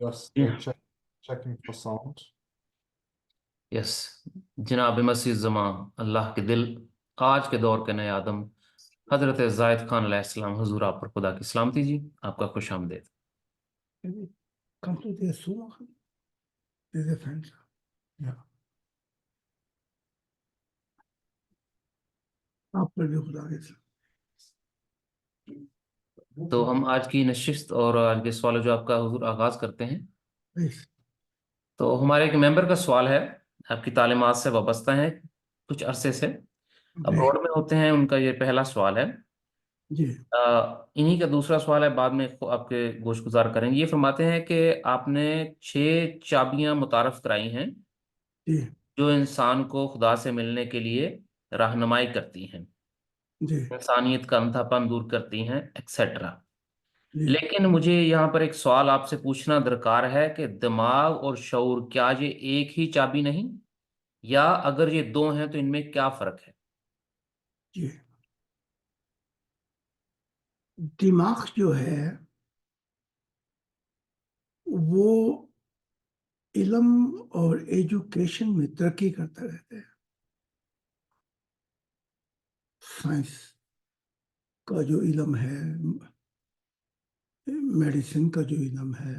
Yes, G they're checking for sound. یس جناب مسیح زماں اللہ کے دل آج کے دور کے نئے آدم حضرت زائد خان علیہ السلام، حضور آپ پر خدا کی سلامتی جی، آپ کا خوش آمدید۔ Maybe come to the Surah. There's a friend. Yeah. آپ پر بھی خدا کے ساتھ. تو ہم آج کی نشست اور آج کے سوال جو آپ کا حضور آغاز کرتے ہیں، Please. تو ہمارے ایک ممبر کا سوال ہے، آپ کی تعلیمات سے وابستہ ہیں، کچھ عرصے سے جی ابروڈ میں ہوتے ہیں، ان کا یہ پہلا سوال ہے۔ جی انہی کا دوسرا سوال ہے، بعد میں آپ کے گوش گزار کریں گے۔ یہ فرماتے ہیں کہ آپ نے 6 چابیاں متعارف کرائی ہیں جی جو انسان کو خدا سے ملنے کے لیے رہنمائی کرتی ہیں، جی انسانیت کا اندھا پن دور کرتی ہیں، ایکسیٹرا۔ جی لیکن مجھے یہاں پر ایک سوال آپ سے پوچھنا درکار ہے کہ دماغ اور شعور کیا یہ ایک ہی چابی نہیں، یا اگر یہ دو ہیں تو ان میں کیا فرق ہے؟ جی دماغ جو ہے وہ علم اور ایجوکیشن میں ترقی کرتا رہتا ہے. سائنس کا جو علم ہے، میڈیسن کا جو علم ہے،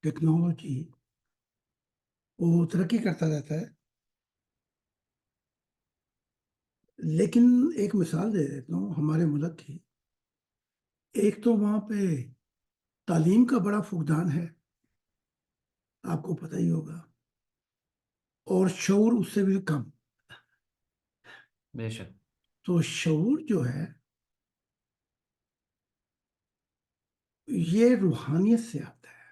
ٹیکنالوجی، وہ ترقی کرتا رہتا ہے. لیکن ایک مثال دے دیتا ہوں ہمارے ملک کی. ایک تو وہاں پہ تعلیم کا بڑا فقدان ہے، آپ کو پتہ ہی ہوگا، اور شعور اس سے بھی کم. بے شک۔ تو شعور جو ہے یہ روحانیت سے آتا ہے،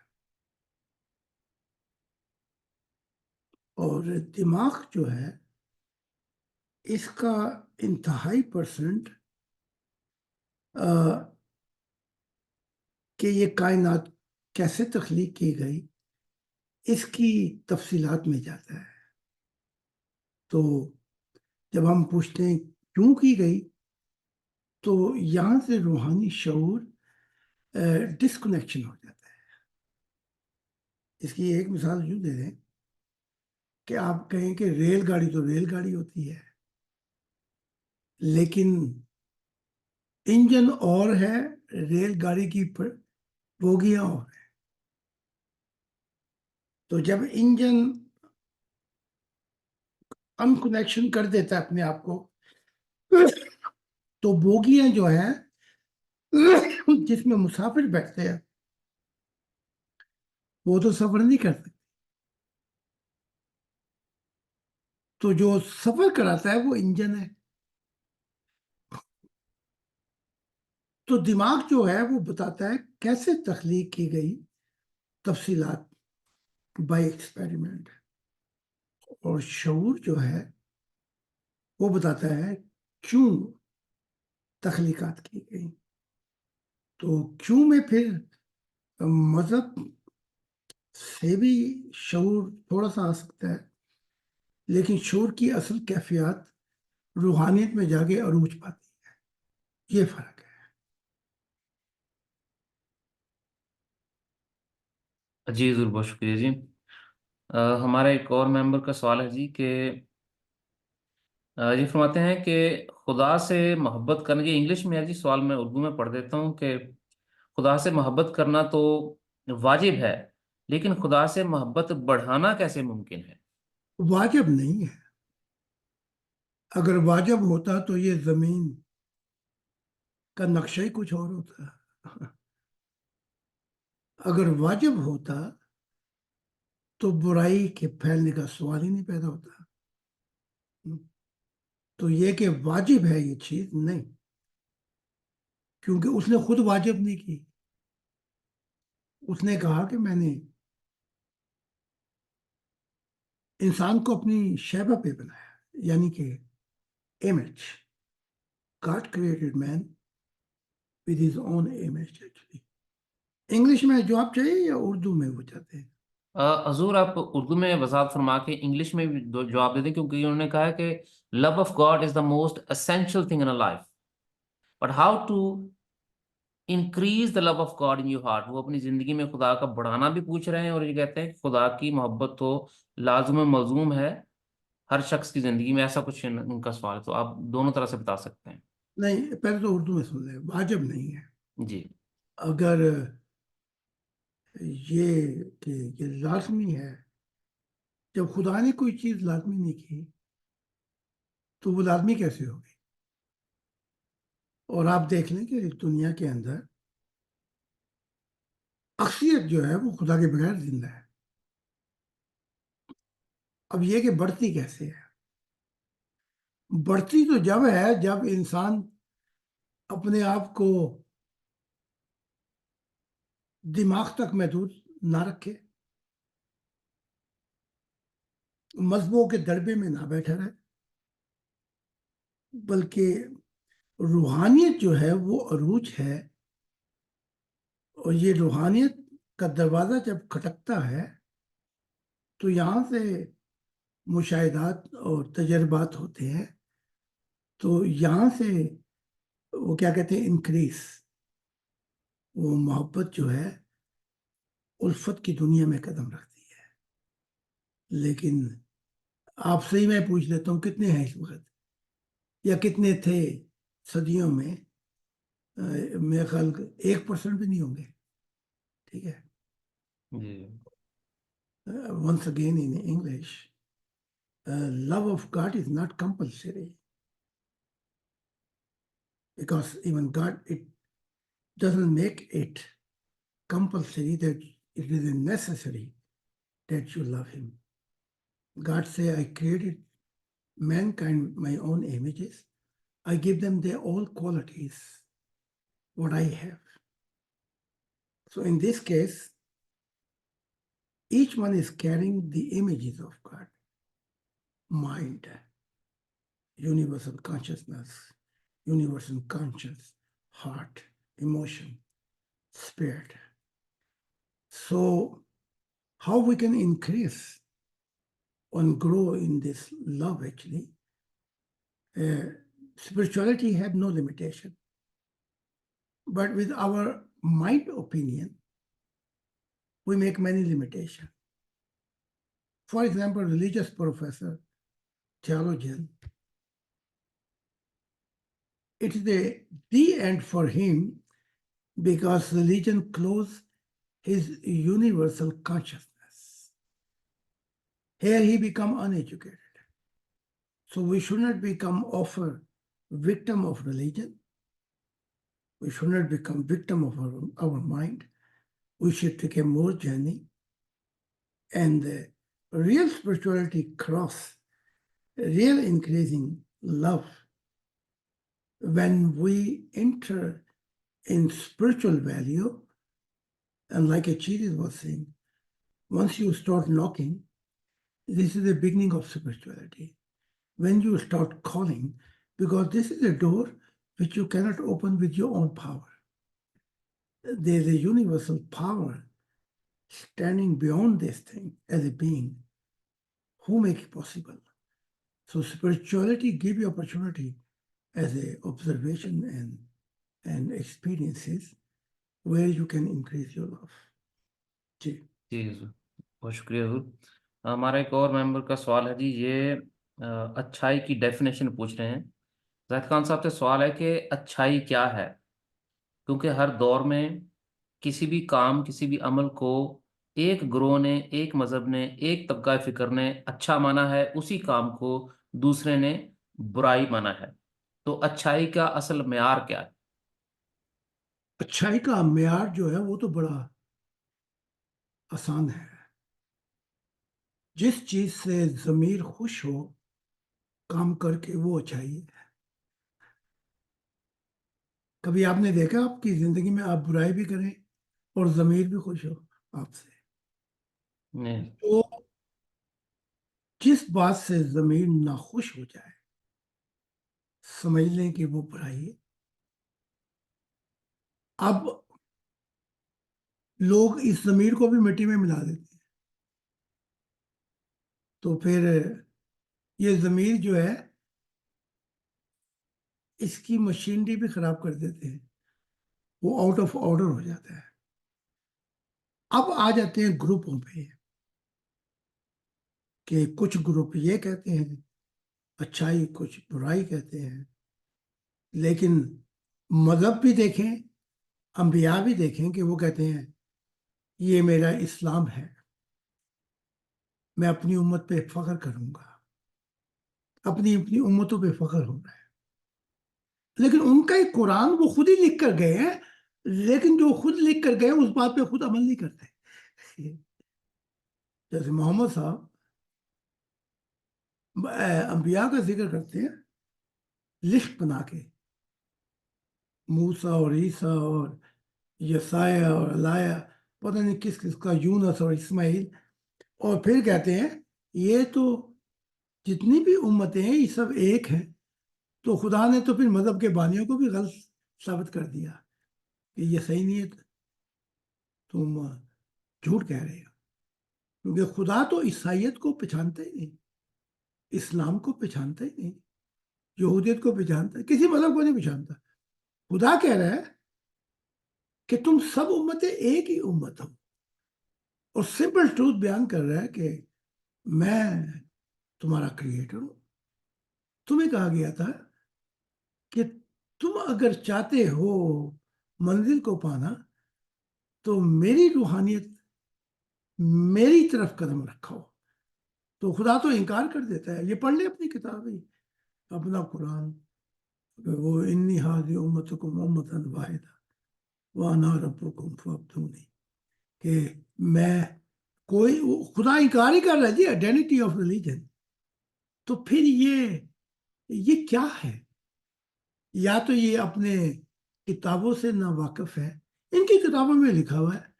اور دماغ جو ہے اس کا انتہائی پرسنٹ کہ یہ کائنات کیسے تخلیق کی گئی اس کی تفصیلات میں جاتا ہے. تو جب ہم پوچھتے ہیں کیوں کی گئی، تو یہاں سے روحانی شعور ڈسکنیکشن ہو جاتا ہے. اس کی ایک مثال یوں دے دیں کہ آپ کہیں کہ ریل گاڑی تو ریل گاڑی ہوتی ہے، لیکن انجن اور ہے، ریل گاڑی کی بوگیاں اور ہیں. تو جب انجن ان کنیکشن کر دیتا ہے اپنے آپ کو، تو بوگیاں جو ہیں جس میں مسافر بیٹھتے ہیں وہ تو سفر نہیں کر سکتے. تو جو سفر کراتا ہے وہ انجن ہے. تو دماغ جو ہے وہ بتاتا ہے کیسے تخلیق کی گئی، تفصیلات بائی ایکسپیریمنٹ. اور شعور جو ہے وہ بتاتا ہے کیوں تخلیقات کی گئی. تو کیوں میں پھر مذہب سے بھی شعور تھوڑا سا آ سکتا ہے، لیکن شعور کی اصل کیفیات روحانیت میں جا کے عروج پاتی ہے. یہ فرق ہے. جی ضرور، بہت شکریہ جی۔ ہمارا ایک اور ممبر کا سوال ہے جی کہ یہ فرماتے ہیں کہ خدا سے محبت کرنا، یہ انگلش میں ہے جی، سوال میں اردو میں پڑھ دیتا ہوں کہ خدا سے محبت کرنا تو واجب ہے، لیکن خدا سے محبت بڑھانا کیسے ممکن ہے؟ واجب نہیں ہے. اگر واجب ہوتا تو یہ زمین کا نقشہ ہی کچھ اور ہوتا. اگر واجب ہوتا تو برائی کے پھیلنے کا سوال ہی نہیں پیدا ہوتا. تو یہ کہ واجب ہے یہ چیز نہیں، کیونکہ اس نے خود واجب نہیں کی. اس نے کہا کہ میں نے انسان کو اپنی شیبہ پہ بنایا، یعنی کہ image. God created man with his own image actually. English میں جواب چاہیے یا اردو میں وہ چاہتے ہیں؟ حضور آپ اردو میں وضاحت فرما کے انگلش میں بھی جواب دے دیں، کیونکہ انہوں نے کہا کہ love of God is the most essential thing in life, but how to increase the love of God in your heart. وہ اپنی زندگی میں خدا کا بڑھانا بھی پوچھ رہے ہیں اور یہ کہتے ہیں کہ خدا کی محبت تو لازم و ملزوم ہے ہر شخص کی زندگی میں. ایسا کچھ ان کا سوال ہے، تو آپ دونوں طرح سے بتا سکتے ہیں. نہیں، پہلے تو اردو میں سن لیں، واجب نہیں ہے. جی اگر یہ کہ یہ لازمی ہے، جب خدا نے کوئی چیز لازمی نہیں کی تو وہ لازمی کیسے ہوگی؟ اور آپ دیکھ لیں کہ دنیا کے اندر اکثریت جو ہے وہ خدا کے بغیر زندہ ہے. اب یہ کہ بڑھتی کیسے ہے؟ بڑھتی تو جب ہے جب انسان اپنے آپ کو دماغ تک محدود نہ رکھے، مذہبوں کے دربے میں نہ بیٹھا رہے، بلکہ روحانیت جو ہے وہ عروج ہے. اور یہ روحانیت کا دروازہ جب کھٹکتا ہے تو یہاں سے مشاہدات اور تجربات ہوتے ہیں. تو یہاں سے وہ کیا کہتے ہیں، انکریز، وہ محبت جو ہے الفت کی دنیا میں قدم رکھتی ہے. لیکن آپ سے ہی میں پوچھ لیتا ہوں، کتنے ہیں اس وقت یا کتنے تھے صدیوں میں؟ میرے خیال 1% بھی نہیں ہوں گے. ٹھیک ہے. جی Once again in English, love of God is not compulsory, because even God, it doesn't make it compulsory that it is necessary that you love him. God say, I created mankind my own images. I give them their all qualities, what I have. So in this case, each one is carrying the images of God: mind, universal consciousness, universal conscience, heart, emotion, spirit. So how we can increase and grow in this love, actually? Spirituality have no limitation. But with our mind opinion, we make many limitations. For example, religious professor, theologian, it is the end for him, because religion closes his universal consciousness. Here he become uneducated. So we should not become victim of religion. We should not become victim of our mind. We should take a more journey. And real spirituality cross, real increasing love, when we enter in spiritual value. And like Achilles was saying, once you start knocking, this is the beginning of spirituality. When you start calling, because this is a door which you cannot open with your own power. There's a universal power standing beyond this thing as a being who make it possible. So spirituality give you opportunity as a observation and experiences where you can increase your love. جی جی حضور، بہت شکریہ حضور. ہمارا ایک اور ممبر کا سوال ہے جی، یہ اچھائی کی ڈیفینیشن پوچھ رہے ہیں. زاہد خان صاحب سے سوال ہے کہ اچھائی کیا ہے؟ کیونکہ ہر دور میں کسی بھی کام، کسی بھی عمل کو ایک گروہ نے، ایک مذہب نے، ایک طبقہ فکر نے اچھا مانا ہے، اسی کام کو دوسرے نے برائی مانا ہے. تو اچھائی کا اصل معیار کیا ہے؟ اچھائی کا معیار جو ہے وہ تو بڑا آسان ہے. جس چیز سے ضمیر خوش ہو کام کر کے، وہ اچھائی ہے. کبھی آپ نے دیکھا آپ کی زندگی میں آپ برائی بھی کریں اور ضمیر بھی خوش ہو آپ سے؟ نہیں. تو جس بات سے ضمیر ناخوش ہو جائے، سمجھ لیں کہ وہ برائی ہے. اب لوگ اس ضمیر کو بھی مٹی میں ملا دیتے ہیں، تو پھر یہ ضمیر جو ہے اس کی مشینری بھی خراب کر دیتے ہیں. وہ آؤٹ آف آرڈر ہو جاتا ہے. اب آ جاتے ہیں گروپوں پہ کہ کچھ گروپ یہ کہتے ہیں اچھائی، کچھ برائی کہتے ہیں. لیکن مذہب بھی دیکھیں، انبیاء بھی دیکھیں کہ وہ کہتے ہیں یہ میرا اسلام ہے، میں اپنی امت پہ فخر کروں گا. اپنی امتوں پہ فخر ہو رہا ہے. لیکن ان کا ایک قرآن وہ خود ہی لکھ کر گئے ہیں، لیکن جو خود لکھ کر گئے اس بات پہ خود عمل نہیں کرتے. جیسے محمد صاحب انبیاء کا ذکر کرتے ہیں لسٹ بنا کے، موسیٰ اور عیسیٰ اور یسایہ اور الایہ، پتہ نہیں کس کس کا، یونس اور اسماعیل، اور پھر کہتے ہیں یہ تو جتنی بھی امتیں ہیں یہ سب ایک ہیں. تو خدا نے تو پھر مذہب کے بانیوں کو بھی غلط ثابت کر دیا کہ یہ صحیح نہیں ہے، تم جھوٹ کہہ رہے ہو. کیونکہ خدا تو عیسائیت کو پہچانتا ہی نہیں، اسلام کو پہچانتا ہی نہیں، یہودیت کو پہچانتا ہے، کسی مذہب کو نہیں پہچانتا. خدا کہہ رہا ہے کہ تم سب امتیں ایک ہی امت ہو، اور سمپل ٹروتھ بیان کر رہا ہے کہ میں تمہارا کریٹر ہوں. تمہیں کہا گیا تھا کہ تم اگر چاہتے ہو منزل کو پانا تو میری روحانیت، میری طرف قدم رکھو. تو خدا تو انکار کر دیتا ہے. یہ پڑھ لیں اپنی کتاب ہی، اپنا قرآن، وہ انی ھذہ امتکم امۃ واحدہ وانا ربکم فاعبدونی، کہ میں کوئی، خدا انکار ہی کر رہا ہے جی آئیڈینٹی آف ریلیجن. تو پھر یہ کیا ہے؟ یا تو یہ اپنے کتابوں سے نا واقف ہے. ان کی کتابوں میں لکھا ہوا ہے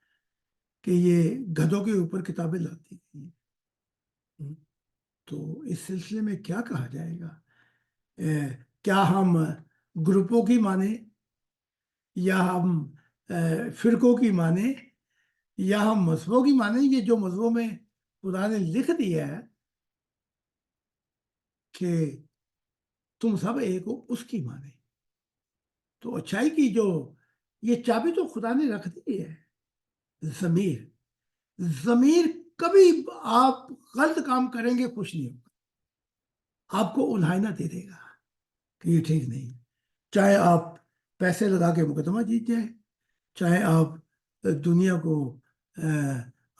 کہ یہ گدھوں کے اوپر کتابیں لاتی ہیں. تو اس سلسلے میں کیا کہا جائے گا؟ کیا ہم گروپوں کی مانیں، یا ہم فرقوں کی مانیں، یا ہم مذہبوں کی مانیں؟ یہ جو مذہبوں میں خدا نے لکھ دیا ہے کہ تم سب ایک ہو، اس کی مانیں. تو اچھائی کی جو یہ چابی تو خدا نے رکھ دی ہے، ضمیر کبھی آپ غلط کام کریں گے خوش نہیں ہوگا، آپ کو الہائنہ دے دے گا کہ یہ ٹھیک نہیں. چاہے آپ پیسے لگا کے مقدمہ جیت جائیں، چاہے آپ دنیا کو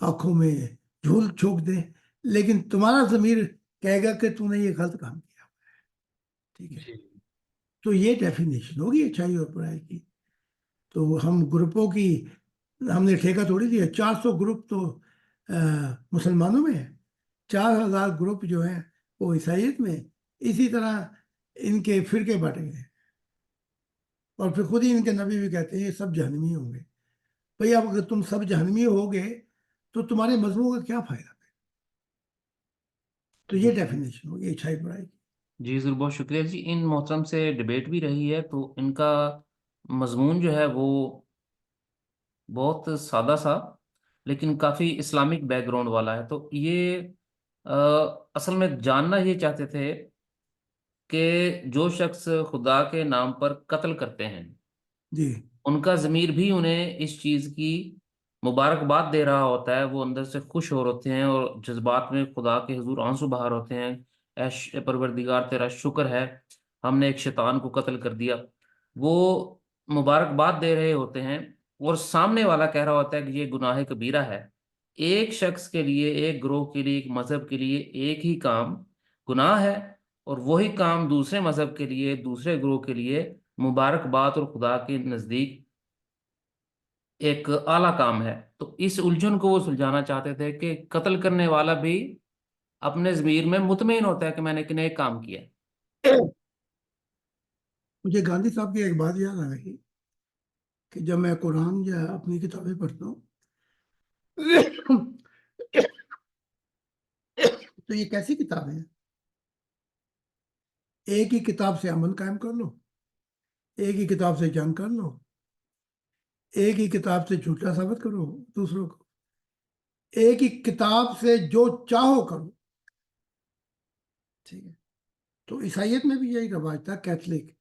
آنکھوں میں جھول چھونک دیں، لیکن تمہارا ضمیر کہے گا کہ تم نے یہ غلط کام کیا. ٹھیک ہے، تو یہ ڈیفینیشن ہوگی اچھائی اور برائی کی. تو ہم گروپوں کی ہم نے ٹھیکہ تھوڑی دیا. 400 گروپ تو مسلمانوں میں ہے، 4000 گروپ جو ہیں وہ عیسائیت میں. اسی طرح ان کے فرقے بانٹے گئے، اور پھر خود ہی ان کے نبی بھی کہتے ہیں یہ سب جہنمی ہوں گے. بھئی اب اگر تم سب جہنمی ہوگے تو تمہارے مذہبوں کا کیا فائدہ؟ تو یہ ڈیفینیشن ہوگی اچھائی برائی کی. جی ضرور، بہت شکریہ جی. ان محترم سے ڈیبیٹ بھی رہی ہے، تو ان کا مضمون جو ہے وہ بہت سادہ سا لیکن کافی اسلامک بیک گراؤنڈ والا ہے. تو یہ اصل میں جاننا یہ چاہتے تھے کہ جو شخص خدا کے نام پر قتل کرتے ہیں جی ان کا ضمیر بھی انہیں اس چیز کی مبارکباد دے رہا ہوتا ہے، وہ اندر سے خوش ہو ہوتے ہیں اور جذبات میں خدا کے حضور آنسو بہا ہوتے ہیں. اے پروردگار تیرا شکر ہے ہم نے ایک شیطان کو قتل کر دیا. وہ مبارکباد دے رہے ہوتے ہیں، اور سامنے والا کہہ رہا ہوتا ہے کہ یہ گناہ کبیرہ ہے. ایک شخص کے لیے، ایک گروہ کے لیے، ایک مذہب کے لیے ایک ہی کام گناہ ہے، اور وہی کام دوسرے مذہب کے لیے، دوسرے گروہ کے لیے مبارکباد اور خدا کے نزدیک ایک اعلیٰ کام ہے. تو اس الجھن کو وہ سلجھانا چاہتے تھے کہ قتل کرنے والا بھی اپنے ضمیر میں مطمئن ہوتا ہے کہ میں نے ایک کام کیا. مجھے گاندھی صاحب کی ایک بات یاد آ رہی کہ جب میں قرآن یا اپنی کتابیں پڑھتا ہوں تو یہ کیسی کتابیں ہیں؟ ایک ہی کتاب سے امن قائم کر لو، ایک ہی کتاب سے جنگ کر لو، ایک ہی کتاب سے جھوٹا ثابت کرو دوسروں کو، ایک ہی کتاب سے جو چاہو کرو. ٹھیک ہے، تو عیسائیت میں بھی یہی رواج تھا کیتھولک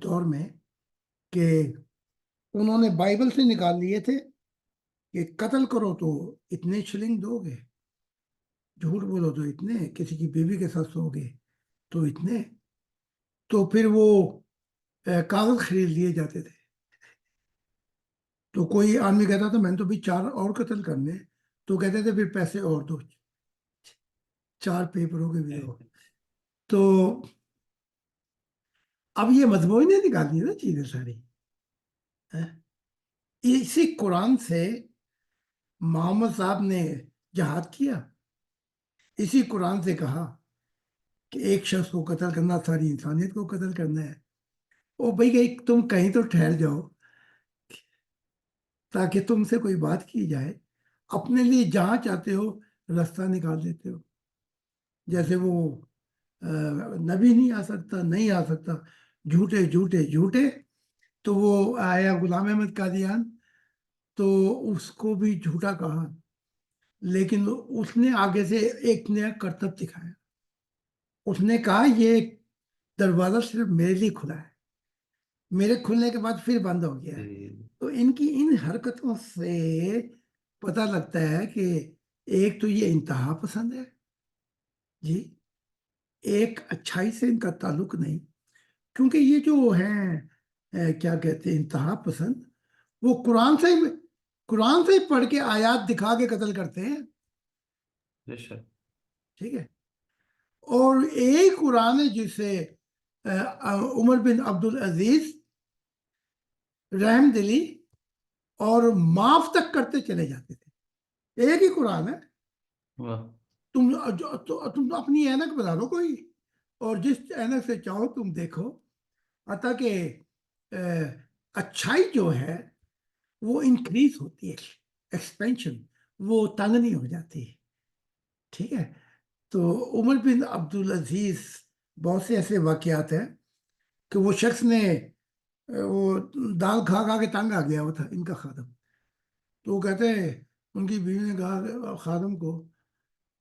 دور میں کہ انہوں نے بائبل سے نکال لیے تھے کہ قتل کرو تو اتنے شلنگ دو گے، جھوٹ بولو تو اتنے، کسی کی بیوی کے ساتھ سو گے تو اتنے. تو پھر وہ کاغذ خرید لیے جاتے تھے. تو کوئی آدمی کہتا تھا میں نے تو بھی 4 اور قتل کرنے، تو کہتے تھے پھر پیسے اور دو، 4 پیپروں کے بھی دو. تو اب یہ مذہبوں نے نکالی نا چیزیں ساری. اسی قرآن سے محمد صاحب نے جہاد کیا، اسی قرآن سے کہا کہ ایک شخص کو قتل کرنا ساری انسانیت کو قتل کرنا ہے. او بھائی تم کہیں تو ٹھہر جاؤ تاکہ تم سے کوئی بات کی جائے. اپنے لیے جہاں چاہتے ہو راستہ نکال دیتے ہو. جیسے وہ نبی نہیں آ سکتا، نہیں آ سکتا، جھوٹے جھوٹے جھوٹے. تو وہ آیا غلام احمد قادیان، تو اس کو بھی جھوٹا کہا، لیکن اس نے آگے سے ایک نیا کرتب دکھایا. اس نے کہا یہ دروازہ صرف میرے لیے کھلا ہے، میرے کھلنے کے بعد پھر بند ہو گیا. تو ان کی ان حرکتوں سے پتہ لگتا ہے کہ ایک تو یہ انتہا پسند ہے جی، ایک اچھائی سے ان کا تعلق نہیں. کیونکہ یہ جو ہیں کیا کہتے ہیں انتہا پسند، وہ قرآن سے ہی پڑھ کے آیات دکھا کے قتل کرتے ہیں. ٹھیک ہے. اور ایک قرآن ہے جسے عمر بن عبدالعزیز رحم دلی اور معاف تک کرتے چلے جاتے تھے. ایک ہی قرآن ہے. تم اپنی اینک بنا لو کوئی، اور جس اینک سے چاہو تم دیکھو. حتیٰ کہ اچھائی جو ہے وہ انکریز ہوتی ہے، ایکسپینشن، وہ تنگ نہیں ہو جاتی. ٹھیک ہے. تو عمر بن عبدالعزیز بہت سے ایسے واقعات ہیں کہ وہ شخص نے وہ دال کھا کھا کے تنگ آ گیا وہ تھا ان کا خادم. تو وہ کہتے ہیں ان کی بیوی نے کہا خادم کو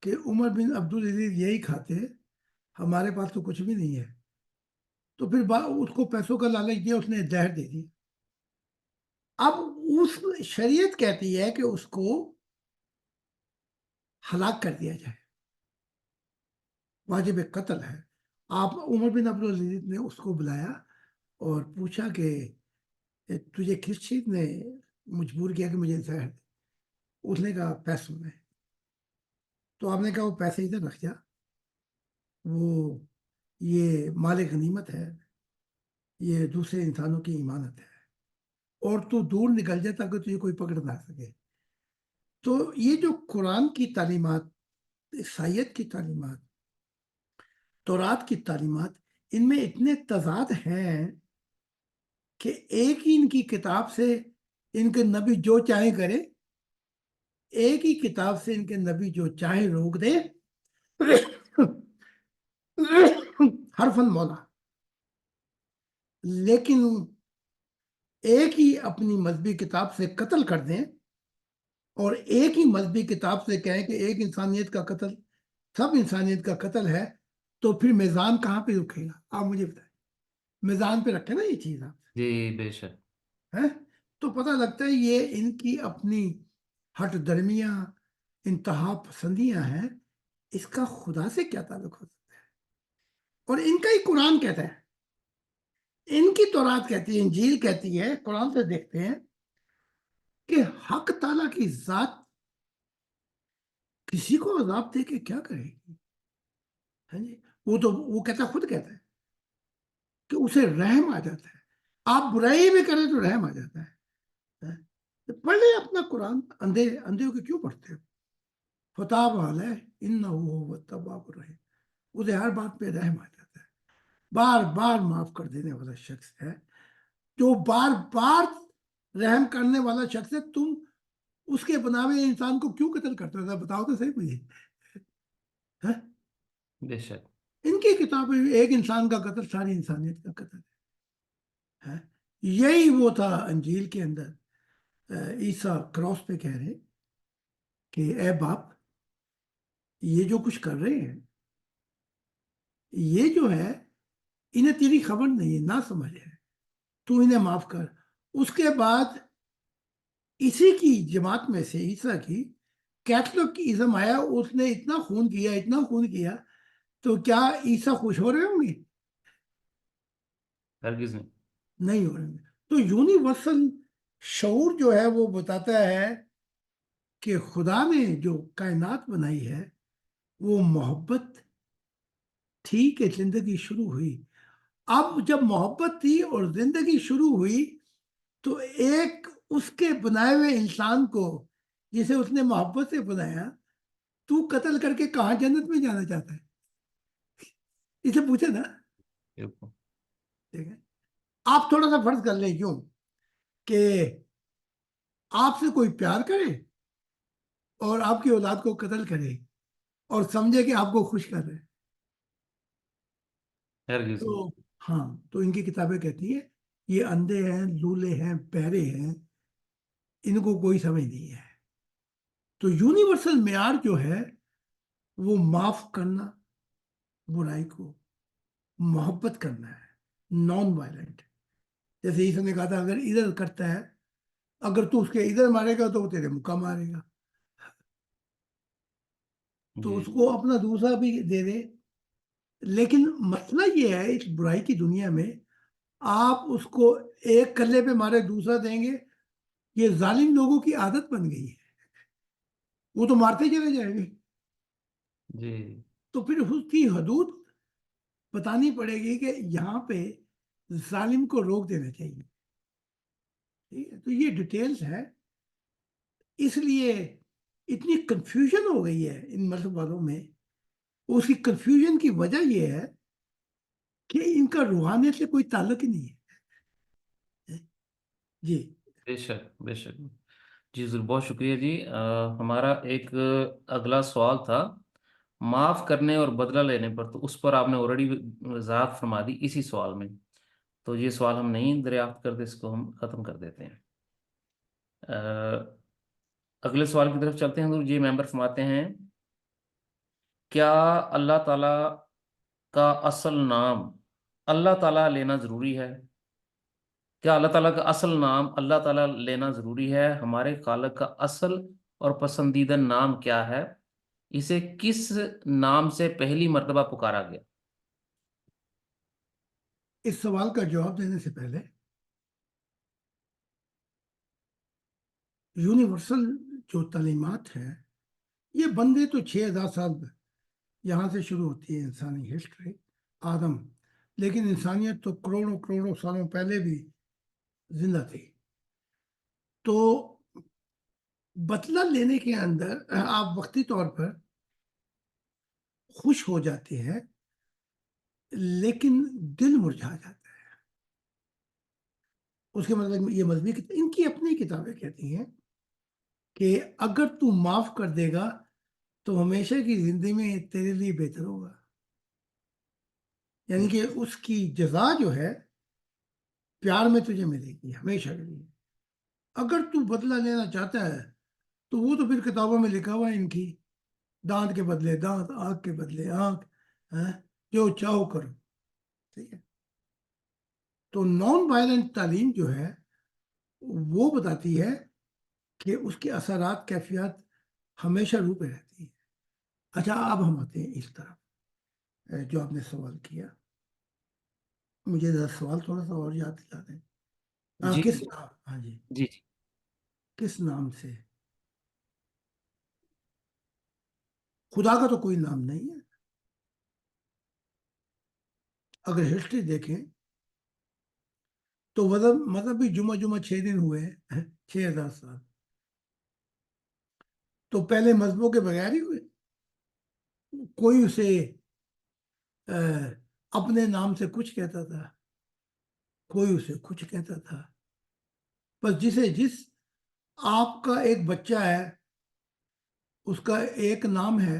کہ عمر بن عبدالعزیز یہی کھاتے، ہمارے پاس تو کچھ بھی نہیں ہے. تو پھر اس کو پیسوں کا لالچ دیا، اس نے زہر دے دی. اب اس شریعت کہتی ہے کہ اس کو ہلاک کر دیا جائے، واجب قتل ہے. آپ عمر بن عبدالعزیز نے اس کو بلایا اور پوچھا کہ تجھے کس چیز نے مجبور کیا کہ مجھے زہر دے؟ اس نے کہا پیسوں میں. تو آپ نے کہا وہ پیسے ادھر رکھ جا، وہ یہ مال غنیمت ہے، یہ دوسرے انسانوں کی امانت ہے، اور تو دور نکل جائے تاکہ تجھے کوئی پکڑ نہ سکے. تو یہ جو قرآن کی تعلیمات، عیسائیت کی تعلیمات، تورات کی تعلیمات، ان میں اتنے تضاد ہیں کہ ایک ہی ان کی کتاب سے ان کے نبی جو چاہیں کرے، ایک ہی کتاب سے ان کے نبی جو چاہیں روک دے. حرفاً مولا. لیکن ایک ہی اپنی مذہبی کتاب سے قتل کر دیں اور ایک ہی مذہبی کتاب سے کہیں کہ ایک انسانیت کا قتل سب انسانیت کا قتل ہے، تو پھر میزان کہاں پہ رکھے گا؟ آپ مجھے بتائیں. میزان پہ رکھے نا یہ چیز آپ جی بے شک. ہے. تو پتہ لگتا ہے یہ ان کی اپنی ہٹ درمیاں انتہا پسندیاں ہیں. اس کا خدا سے کیا تعلق ہو سکتا ہے؟ اور ان کا ہی قرآن کہتا ہے، ان کی تورات کہتی ہے، انجیل کہتی ہے، قرآن سے دیکھتے ہیں کہ حق تعالیٰ کی ذات کسی کو عذاب دے کے کیا کرے گی؟ وہ کہتا خود کہتا ہے کہ اسے رحم آ جاتا ہے. آپ برائی بھی کریں تو رحم آ جاتا ہے. پڑھ لیں اپنا قرآن. اندھے ہو کے کیوں پڑھتے ہو؟ فتاب علیہ انہ هو التواب الرحیم. اسے ہر بات پہ رحم آ جاتا ہے، بار بار معاف کر دینے والا شخص ہے. جو بار بار رحم کرنے والا شخص ہے، تم اس کے بناوے انسان کو کیوں قتل کرتے ہو؟ بتاؤ تو صحیح مجھے. بے شک. ان کی کتاب میں ایک انسان کا قتل ساری انسانیت کا قتل ہے. یہی وہ تھا انجیل کے اندر عیسیٰ کراس پہ کہہ رہے کہ اے باپ، یہ جو کچھ کر رہے ہیں یہ جو ہے انہیں تیری خبر نہیں ہے، نہ سمجھ ہے، تو انہیں معاف کر. اس کے بعد اسی کی جماعت میں سے عیسیٰ کی کیتھولک ازم آیا، اس نے اتنا خون کیا، اتنا خون کیا، تو کیا عیسیٰ خوش ہو رہے ہوں گے؟ ہرگز نہیں. نہیں ہو رہے ہوں گے. تو یونیورسل شعور جو ہے وہ بتاتا ہے کہ خدا نے جو کائنات بنائی ہے وہ محبت تھی کہ زندگی شروع ہوئی. اب جب محبت تھی اور زندگی شروع ہوئی تو ایک اس کے بنائے ہوئے انسان کو جسے اس نے محبت سے بنایا تو قتل کر کے کہاں جنت میں جانا چاہتا ہے؟ اسے پوچھے نا. بالکل. ٹھیک ہے، آپ تھوڑا سا فرض کر لیں کیوں کہ آپ سے کوئی پیار کرے اور آپ کی اولاد کو قتل کرے اور سمجھے کہ آپ کو خوش کر رہے ہیں. ہرگز نہیں. تو ہاں، تو ان کی کتابیں کہتی ہیں یہ اندھے ہیں، لولے ہیں، بہرے ہیں، ان کو کوئی سمجھ نہیں ہے. تو یونیورسل معیار جو ہے وہ معاف کرنا، برائی کو محبت کرنا ہے، نان وائلنٹ. جیسے عیسیٰ نے کہا تھا اگر ادھر کرتا ہے، اگر تو اس کے ادھر مارے گا تو وہ تیرے مکہ مارے گا، تو اس جی. کو اپنا دوسرا بھی دے دے. لیکن مسئلہ یہ ہے اس برائی کی دنیا میں، آپ اس کو ایک کلے پہ مارے دوسرا دیں گے، یہ ظالم لوگوں کی عادت بن گئی ہے، وہ تو مارتے چلے جائیں گے. جی. تو پھر اس کی حدود بتانی پڑے گی کہ یہاں پہ ظالم کو روک دینا چاہیے. ٹھیک ہے، تو یہ ڈیٹیلز ہے. اس لیے اتنی کنفیوژن ہو گئی ہے ان مذہب والوں میں. اس کی کنفیوژن کی وجہ یہ ہے کہ ان کا روحانیت سے کوئی تعلق ہی نہیں ہے. جی. بے شک بے شک. جی ضرور، بہت شکریہ جی. ہمارا ایک اگلا سوال تھا معاف کرنے اور بدلہ لینے پر، تو اس پر آپ نے آلریڈی وضاحت فرما دی اسی سوال میں، تو یہ سوال ہم نہیں دریافت کرتے، اس کو ہم ختم کر دیتے ہیں. اگلے سوال کی طرف چلتے ہیں. تو یہ ممبر فرماتے ہیں کیا اللہ تعالی کا اصل نام اللہ تعالیٰ لینا ضروری ہے؟ کیا اللہ تعالیٰ کا اصل نام اللہ تعالیٰ لینا ضروری ہے؟ ہمارے خالق کا اصل اور پسندیدہ نام کیا ہے؟ اسے کس نام سے پہلی مرتبہ پکارا گیا؟ اس سوال کا جواب دینے سے پہلے یونیورسل جو تعلیمات ہیں یہ بندے تو 6000 سال یہاں سے شروع ہوتی ہے انسانی ہسٹری، آدم، لیکن انسانیت تو کروڑوں کروڑوں سالوں پہلے بھی زندہ تھی. تو بدلہ لینے کے اندر آپ وقتی طور پر خوش ہو جاتے ہیں لیکن دل مرجھا جاتا ہے. اس کے مطلب یہ مذہبی ان کی اپنی کتابیں کہتی ہیں کہ اگر تو معاف کر دے گا تو ہمیشہ کی زندگی میں تیرے لیے بہتر ہوگا. یعنی کہ اس کی جزا جو ہے پیار میں تجھے ملے گی ہمیشہ کے لیے. اگر تو بدلہ لینا چاہتا ہے تو وہ تو پھر کتابوں میں لکھا ہوا ہے ان کی، دانت کے بدلے دانت، آنکھ کے بدلے آنکھ، جو چاہو کرو. ٹھیک ہے، تو نان وائلنٹ تعلیم جو ہے وہ بتاتی ہے کہ اس کے اثرات، کیفیات ہمیشہ روح پہ رہتی ہیں. اچھا، اب ہم آتے ہیں اس طرف جو آپ نے سوال کیا. مجھے سوال تھوڑا سا اور یاد دلا دیں. جی کس نام؟ ہاں جی، جی جی. کس نام سے؟ خدا کا تو کوئی نام نہیں ہے. اگر ہسٹری دیکھیں تو مطلب بھی جمعہ 6 دن ہوئے ہیں، 6000 سال. تو پہلے مذہبوں کے بغیر ہی ہوئے. کوئی اسے اپنے نام سے کچھ کہتا تھا، کوئی اسے کچھ کہتا تھا. بس جس آپ کا ایک بچہ ہے اس کا ایک نام ہے،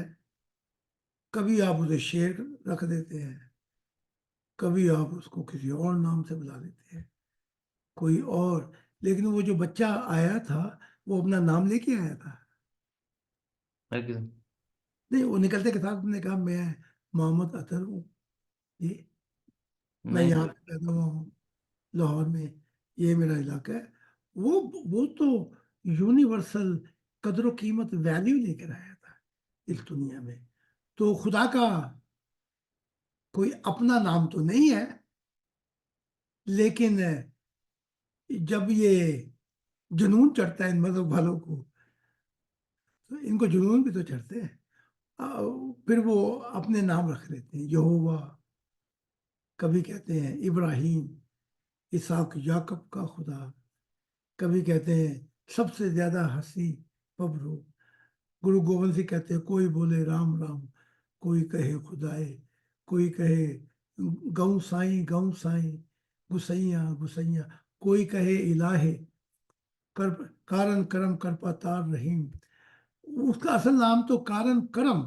کبھی آپ اسے شیر رکھ دیتے ہیں، کبھی آپ اس کو کسی اور نام سے بلا دیتے ہیں، کوئی اور. لیکن وہ جو بچہ آیا تھا وہ اپنا نام لے کے آیا تھا. ہرگز نہیں. نہیں، وہ نکلتے کے ساتھ نے کہا میں محمد اطہر ہوں، جی میں نہیں. یہاں پہ پیدا ہوا ہوں لاہور میں. یہ میرا علاقہ ہے. وہ تو یونیورسل قدر و قیمت ویلیو لے کر آیا تھا اس دنیا میں. تو خدا کا کوئی اپنا نام تو نہیں ہے، لیکن جب یہ جنون چڑھتا ہے ان مذہب والوں کو، تو ان کو جنون بھی تو چڑھتے ہیں، پھر وہ اپنے نام رکھ لیتے ہیں. یہوہ کبھی کہتے ہیں ابراہیم اسحاق یعقوب کا خدا، کبھی کہتے ہیں سب سے زیادہ ہنسی پبرو. گرو گوبند سنگھ کہتے ہیں کوئی بولے رام رام، کوئی کہے خدائے، کوئی کہے گوں سائیں گوں سائیں، گسیاں گسیاں، کوئی کہے الہے کارن کرم کرپا تار رحیم. اس کا اصل نام تو کارن کرم،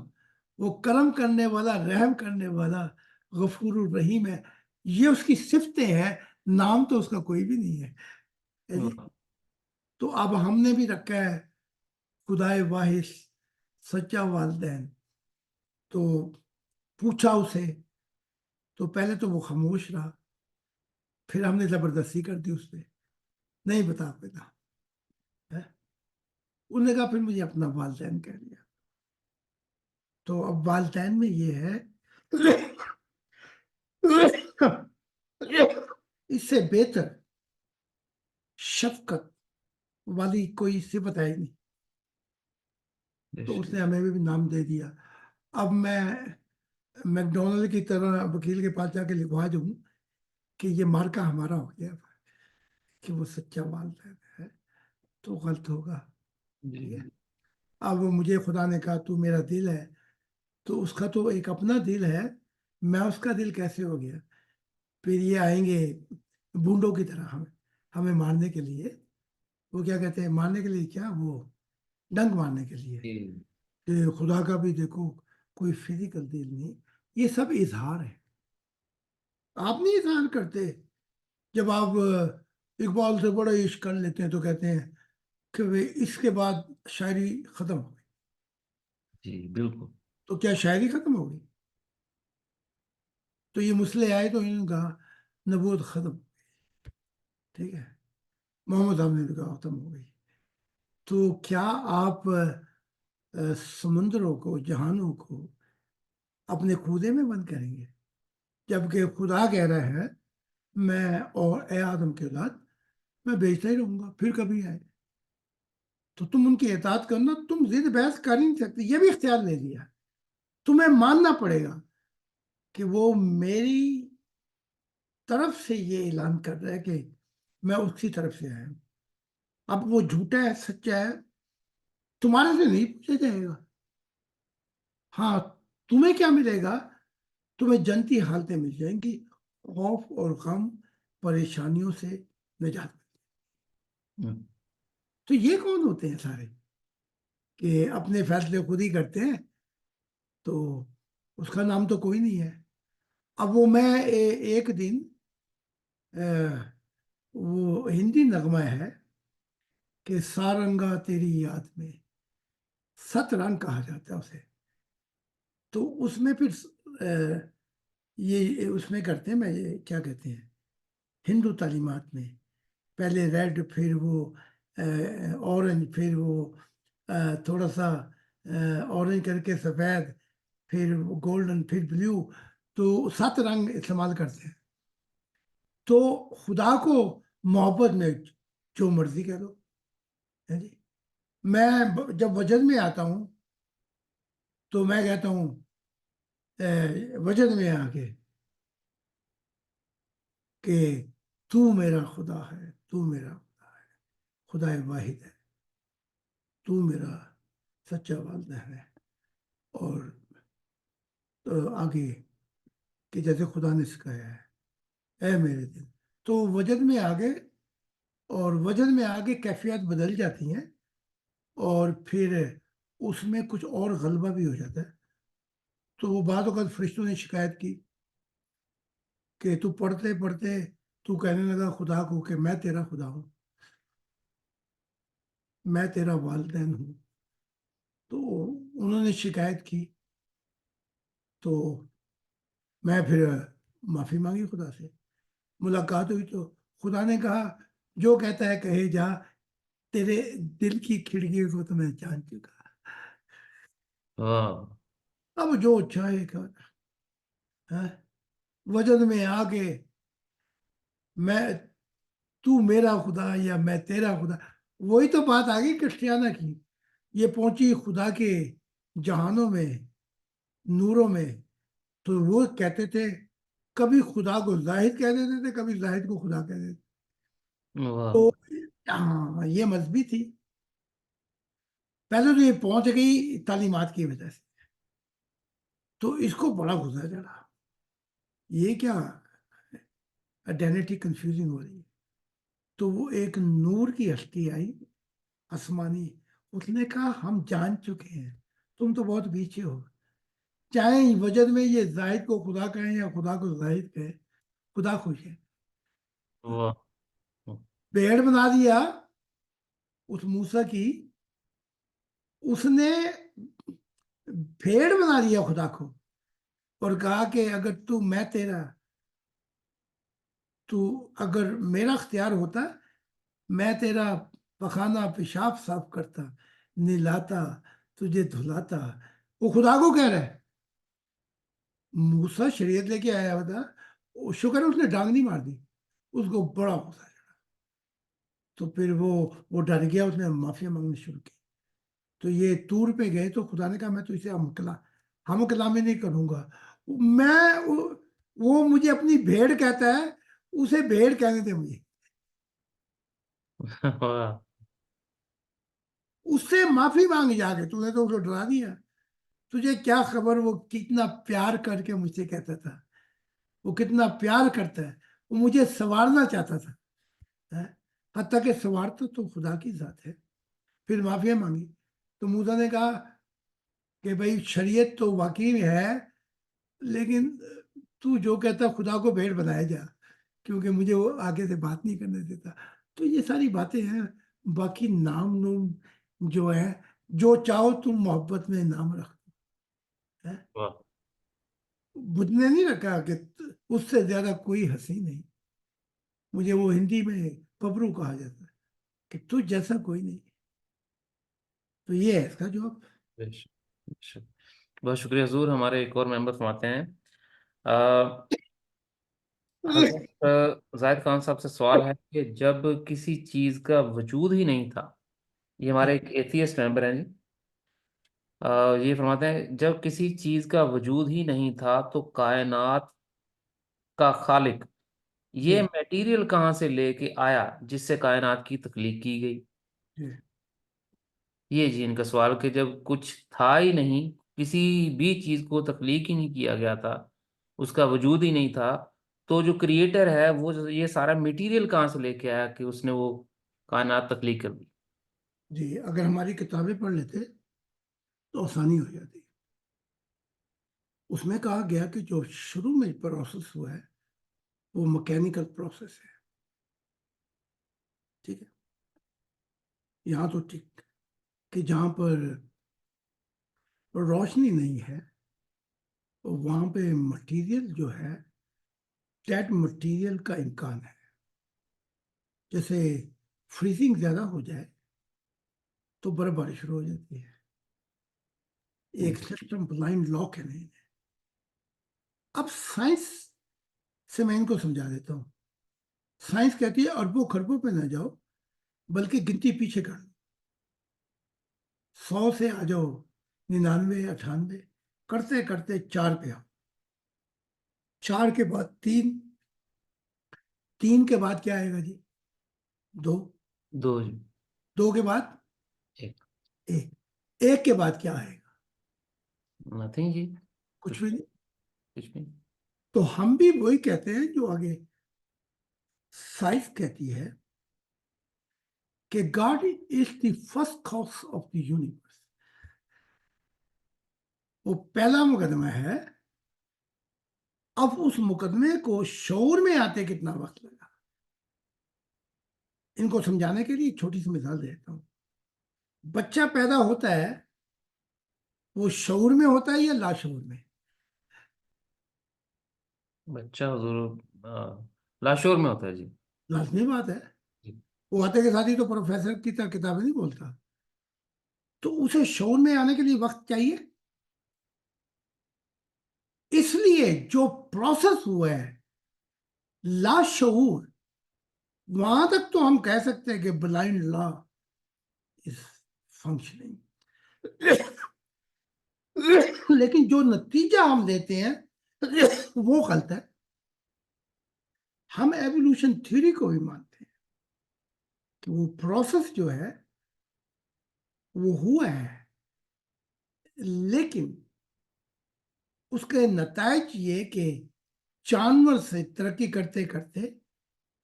وہ کرم کرنے والا، رحم کرنے والا، غفور الرحیم ہے. یہ اس کی صفتیں ہیں، نام تو اس کا کوئی بھی نہیں ہے جی. تو اب ہم نے بھی رکھا ہے خدائے واحد سچا والدین. تو پوچھا اسے تو پہلے تو وہ خاموش رہا، پھر ہم نے زبردستی کر دی اس پہ، نہیں بتا پتا. انہوں نے کہا پھر مجھے اپنا والدین کہہ لیا. تو اب والدین میں یہ ہے اس سے بہتر شفقت والی کوئی صفت ہے ہی نہیں. تو اس نے ہمیں بھی نام دے دیا. اب میں میکڈونلڈ کی طرح وکیل کے پاس جا کے لکھوا دوں کہ یہ مارکا ہمارا ہو گیا کہ وہ سچا والدین ہے، تو غلط ہوگا. ٹھیک ہے. اب مجھے خدا نے کہا تو میرا دل ہے، تو اس کا تو ایک اپنا دل ہے، میں اس کا دل کیسے ہو گیا؟ پھر یہ آئیں گے بونڈوں کی طرح ہمیں مارنے کے لیے. وہ کیا کہتے ہیں مارنے کے لیے؟ کیا وہ ڈنک مارنے کے لیے کہ خدا کا بھی دیکھو کوئی فزیکل دل نہیں. یہ سب اظہار ہے. آپ نہیں اظہار کرتے. جب آپ اقبال سے بڑا عشق کر لیتے ہیں تو کہتے ہیں کہ اس کے بعد شاعری ختم ہو گئی. جی بالکل. تو کیا شاعری ختم ہو گئی؟ تو یہ مسئلے آئے تو انہوں نے کہا نبوت ختم. ٹھیک ہے. محمد صاحب نے کہا ختم ہو گئی. تو کیا آپ سمندروں کو، جہانوں کو اپنے کودے میں بند کریں گے؟ جبکہ خدا کہہ رہا ہے میں اور اے آدم کے اولاد میں بیچتا ہی رہوں گا پھر کبھی آئے. تو تم ان کی اطاعت کرنا، تم ضد بحث کر ہی نہیں سکتے. یہ بھی اختیار لے لیا. تمہیں ماننا پڑے گا کہ وہ میری طرف سے یہ اعلان کر رہا ہے کہ میں اس کی طرف سے آیا ہوں. اب وہ جھوٹا ہے سچا ہے تمہارے سے نہیں پوچھا جائے گا. ہاں تمہیں کیا ملے گا؟ تمہیں جنتی حالتیں مل جائیں گی، خوف اور غم، پریشانیوں سے نجات. تو یہ کون ہوتے ہیں سارے کہ اپنے فیصلے خود ہی کرتے ہیں؟ تو اس کا نام تو کوئی نہیں ہے. اب وہ میں ایک دن وہ ہندی نغمہ ہے کہ سارنگا تیری یاد میں، ست رنگ کہا جاتا ہے اسے. تو اس میں پھر یہ اس میں کرتے ہیں، میں یہ کیا کہتے ہیں ہندو تعلیمات میں پہلے ریڈ، پھر وہ اورنج، پھر وہ تھوڑا سا اورنج کر کے سفید، پھر گولڈن، پھر بلیو. تو 7 رنگ استعمال کرتے ہیں. تو خدا کو محبت میں جو مرضی کہہ دو. جی میں جب وجد میں آتا ہوں تو میں کہتا ہوں وجد میں آ کے کہ تو میرا خدا ہے، تو میرا خدا ہے، خدا واحد ہے، تو میرا سچا والدین ہے. اور آگے کہ جیسے خدا نے سکھایا ہے اے میرے دل. تو وجد میں آگے، اور وجد میں آگے کیفیات بدل جاتی ہیں، اور پھر اس میں کچھ اور غلبہ بھی ہو جاتا ہے. تو وہ بعض اوقات فرشتوں نے شکایت کی کہ تو پڑھتے پڑھتے تو کہنے لگا خدا کو کہ میں تیرا خدا ہوں، میں تیرا والدین ہوں. تو انہوں نے شکایت کی تو میں پھر معافی مانگی خدا سے. ملاقات ہوئی تو خدا نے کہا جو کہتا ہے کہے جا تیرے دل کی کھڑکی کو تو میں جان چکا. واہ. اب جو چاہے کر وجد میں آ کے میں تو میرا خدا یا میں تیرا خدا. وہی تو بات آ گئی کرسٹیانہ کی. یہ پہنچی خدا کے جہانوں میں نوروں میں. تو وہ کہتے تھے کبھی خدا کو زاہد کہہ دیتے تھے, کبھی زاہد کو خدا کہہ دیتے. واہ. تو ہاں یہ مذہبی تھی. پہلے تو یہ پہنچ گئی تعلیمات کی وجہ سے, تو اس کو بڑا غصہ چڑھا. یہ کیا آئیڈینٹی کنفیوزنگ ہو رہی ہے. تو وہ ایک نور کی ہستی آئی آسمانی. اس نے کہا ہم جان چکے ہیں تم تو بہت پیچھے ہو. چاہے وجد میں یہ زاہد کو خدا کہیں یا خدا کو زاہد کہے, خدا خوش ہے. واہ. پیڑ بنا دیا اس موسیٰ کی. اس نے بھیڑ بنا دیا خدا کو اور کہا کہ اگر تو میں تیرا, تو اگر میرا اختیار ہوتا میں تیرا پخانہ پیشاب صاف کرتا, نہلاتا, تجھے دھلاتا. وہ خدا کو کہہ رہا ہے. موسیٰ شریعت لے کے آیا ہوتا, شکر ہے اس نے ڈانگ نہیں مار دی. اس کو بڑا غصہ چڑھا. تو پھر وہ ڈر گیا, اس نے معافی مانگنی شروع کی. تو یہ طور پہ گئے تو خدا نے کہا میں تو اسے ہم کلامی نہیں کروں گا. وہ مجھے اپنی بھیڑ کہتا ہے, اسے بھیڑ کہنے دے مجھے. واہ. اس سے معافی مانگ جا کے, تو نے تو اسے ڈرا دیا. تجھے کیا خبر وہ کتنا پیار کر کے مجھ سے کہتا تھا, وہ کتنا پیار کرتا ہے. وہ مجھے سنوارنا چاہتا تھا, حتیٰ کہ سنوارتا تو خدا کی ذات ہے. پھر معافی مانگی. تو موسیٰ نے کہا کہ بھائی شریعت تو واقعی ہے, لیکن تو جو کہتا خدا کو بھیڑ بنایا جا, کیونکہ مجھے وہ آگے سے بات نہیں کرنے دیتا. تو یہ ساری باتیں ہیں. باقی نام نوم جو ہے, جو چاہو تم محبت میں نام رکھ. واہ. بدھ نے نہیں رکھا کہ اس سے زیادہ کوئی ہنسی نہیں. مجھے وہ ہندی میں پبرو کہا جاتا ہے کہ تجھ جیسا کوئی نہیں. تو یہ ہے اس کا جواب. بے شک، بے شک. بہت شکریہ حضور. ہمارے ایک اور ممبر فرماتے ہیں حضرت زاہد خان صاحب سے سوال ہے کہ جب کسی چیز کا وجود ہی نہیں تھا, یہ ہمارے ایک ایتھیسٹ ممبر ہیں جی, یہ فرماتے ہیں جب کسی چیز کا وجود ہی نہیں تھا تو کائنات کا خالق یہ جی میٹیریل کہاں سے لے کے آیا جس سے کائنات کی تخلیق کی گئی. جی یہ جی ان کا سوال کہ جب کچھ تھا ہی نہیں, کسی بھی چیز کو تخلیق ہی نہیں کیا گیا تھا, اس کا وجود ہی نہیں تھا, تو جو کریٹر ہے وہ یہ سارا میٹیریل کہاں سے لے کے آیا کہ اس نے وہ کائنات تخلیق کر دی. جی اگر ہماری کتابیں پڑھ لیتے تو آسانی ہو جاتی. اس میں کہا گیا کہ جو شروع میں پروسیس ہوا ہے وہ مکینیکل پروسیس ہے. ٹھیک ہے, یہاں تو ٹھیک کہ جہاں پر روشنی نہیں ہے وہاں پہ مٹیریل جو ہے ڈیڈ مٹیریل کا امکان ہے. جیسے فریزنگ زیادہ ہو جائے تو برف باری شروع ہو جاتی ہے. ایک سسٹم بلائنڈ لاک ہے نہیں. اب سائنس سے میں ان کو سمجھا دیتا ہوں. سائنس کہتی ہے اربوں خربوں پہ نہ جاؤ بلکہ گنتی پیچھے کر لو. 100 سے آ جاؤ 99 98 کرتے کرتے 4 پہ آؤ. 4 کے بعد 3, 3 کے بعد کیا آئے گا جی؟ 2, دو جی. 2 کے بعد ایک. 1, 1 کے بعد کیا آئے گا؟ نتھنگ جی. کچھ بھی نہیں. کچھ بھی نہیں. تو ہم بھی وہی کہتے ہیں جو آگے سائنس کہتی ہے کہ God is the first cause of the universe. وہ پہلا مقدمہ ہے. اب اس مقدمے کو شعور میں آتے کتنا وقت لگا. ان کو سمجھانے کے لیے ایک چھوٹی سی مثال دیتا ہوں. بچہ پیدا ہوتا ہے وہ شعور میں ہوتا ہے یا لاشعور میں؟ بچہ حضور لاشعور میں ہوتا ہے جی. لازمی بات ہے. جی. وہ آتے کے ساتھ ہی تو پروفیسر کی طرح کتابیں نہیں بولتا. تو اسے شعور میں آنے کے لیے وقت چاہیے. اس لیے جو پروسیس ہوا ہے لاشعور، وہاں تک تو ہم کہہ سکتے ہیں کہ بلائنڈ لا از فنکشننگ. لیکن جو نتیجہ ہم دیتے ہیں وہ غلط ہے. ہم ایوولوشن تھیوری کو بھی مانتے ہیں کہ وہ پروسیس جو ہے وہ ہوا ہے، لیکن اس کے نتائج یہ کہ جانور سے ترقی کرتے کرتے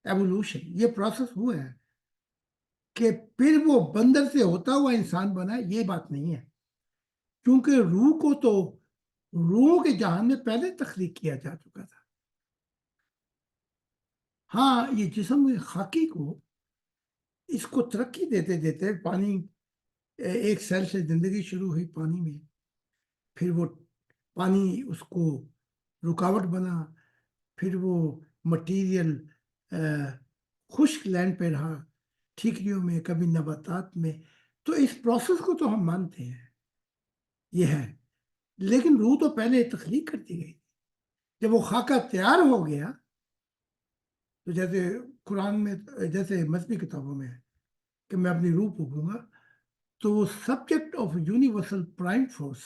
ایوولوشن یہ پروسیس ہوا ہے کہ پھر وہ بندر سے ہوتا ہوا انسان بنا، یہ بات نہیں ہے. کیونکہ روح کو تو روحوں کے جہان میں پہلے تخلیق کیا جا چکا تھا. ہاں یہ جسم خاکی کو اس کو ترقی دیتے دیتے پانی، ایک سیل سے زندگی شروع ہوئی پانی میں، پھر وہ پانی اس کو رکاوٹ بنا، پھر وہ مٹیریل خشک لینڈ پہ رہا، ٹھیکریوں میں، کبھی نباتات میں. تو اس پروسیس کو تو ہم مانتے ہیں یہ ہے. لیکن روح تو پہلے تخلیق کرتی گئی. جب وہ خاکہ تیار ہو گیا تو جیسے قرآن میں، جیسے مذہبی کتابوں میں ہے کہ میں اپنی روح پھونکوں گا، تو وہ subject of universal prime force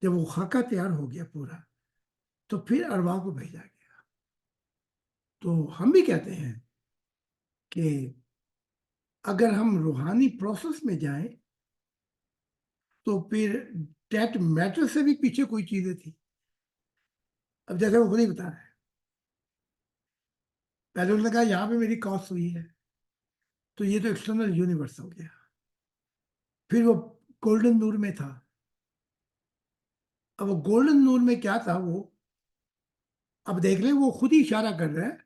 جب وہ خاکہ تیار ہو گیا پورا، تو پھر ارواح کو بھیجا گیا. تو ہم بھی کہتے ہیں کہ اگر ہم روحانی پروسیس میں جائیں تو پھر ڈیٹ میٹر سے بھی پیچھے کوئی چیزیں تھی. اب جیسے وہ خود ہی بتا رہے ہیں، پہلے انہوں نے کہا یہاں پہ میری کاس ہوئی ہے، تو یہ تو ایکسٹرنل یونیورس ہو گیا. پھر وہ گولڈن نور میں تھا. اب وہ گولڈن نور میں کیا تھا، وہ اب دیکھ لیں، وہ خود ہی اشارہ کر رہا ہے.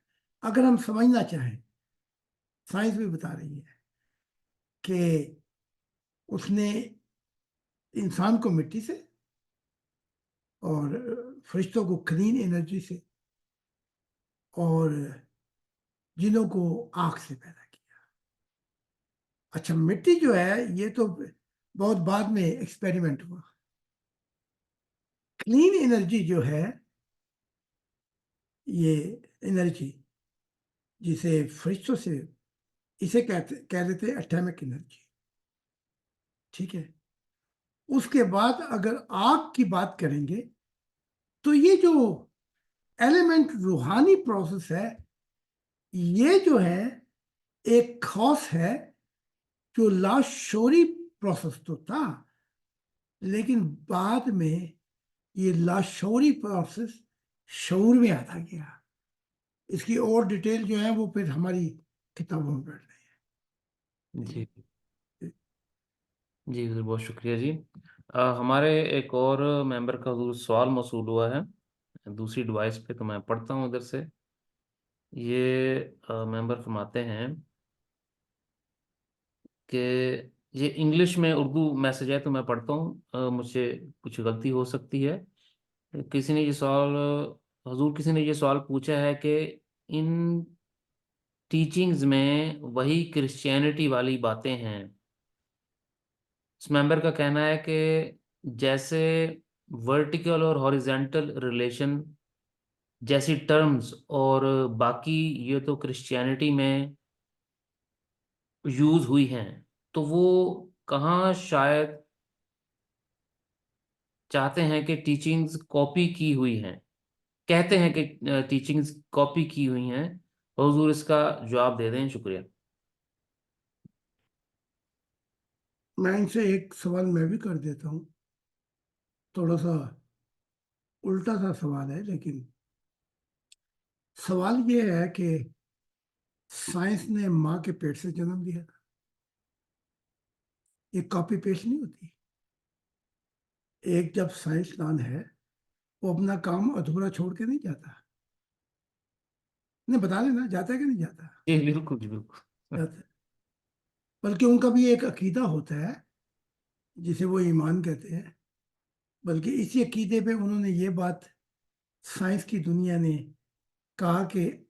اگر ہم سمجھنا چاہیں، سائنس بھی بتا رہی ہے کہ اس نے انسان کو مٹی سے اور فرشتوں کو کلین انرجی سے اور جنوں کو آگ سے پیدا کیا. اچھا مٹی جو ہے یہ تو بہت بعد میں ایکسپیریمنٹ ہوا. کلین انرجی جو ہے، یہ انرجی جسے فرشتوں سے، اسے کہہ دیتے ہیں ایٹمک انرجی. ٹھیک ہے. اس کے بعد اگر آگ کی بات کریں گے تو یہ جو ایلیمنٹ روحانی پروسیس ہے، یہ جو ہے ایک خاص ہے جو لاشعوری پروسیس تو تھا، لیکن بعد میں یہ لاشعوری پروسیس شعور میں آتا گیا. اس کی اور ڈیٹیل جو ہے وہ پھر ہماری کتابوں میں پڑھ رہے ہیں. جی جی حضور، بہت شکریہ جی. ہمارے ایک اور ممبر کا حضور سوال موصول ہوا ہے دوسری ڈیوائس پہ، تو میں پڑھتا ہوں ادھر سے. یہ ممبر فرماتے ہیں کہ یہ انگلش میں اردو میسج ہے تو میں پڑھتا ہوں، مجھ سے کچھ غلطی ہو سکتی ہے. کسی نے یہ سوال، حضور کسی نے یہ سوال پوچھا ہے کہ ان ٹیچنگز میں وہی کرسچینٹی والی باتیں ہیں. اس ممبر کا کہنا ہے کہ جیسے ورٹیکل اور ہاریزونٹل ریلیشن جیسی ٹرمز اور باقی یہ تو کرسچینٹی میں یوز ہوئی ہیں، تو وہ کہاں شاید چاہتے ہیں کہ ٹیچنگز کاپی کی ہوئی ہیں، کہتے ہیں کہ ٹیچنگز کاپی کی ہوئی ہیں. حضور اس کا جواب دے دیں. شکریہ. میں ان سے ایک سوال میں بھی کر دیتا ہوں، تھوڑا سا الٹا سا سوال ہے، لیکن سوال یہ ہے کہ سائنس نے ماں کے پیٹ سے جنم دیا تھا، یہ کاپی پیسٹ نہیں ہوتی. ایک جب سائنسدان ہے وہ اپنا کام ادھورا چھوڑ کے نہیں جاتا. نہیں بتا لینا جاتا ہے کہ نہیں جاتا؟ جی بالکل، جی بالکل. جاتا ہے. بلکہ ان کا بھی ایک عقیدہ ہوتا ہے جسے وہ ایمان کہتے ہیں. بلکہ اسی عقیدے پہ انہوں نے یہ بات سائنس کی دنیا نے کہا کہ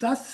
10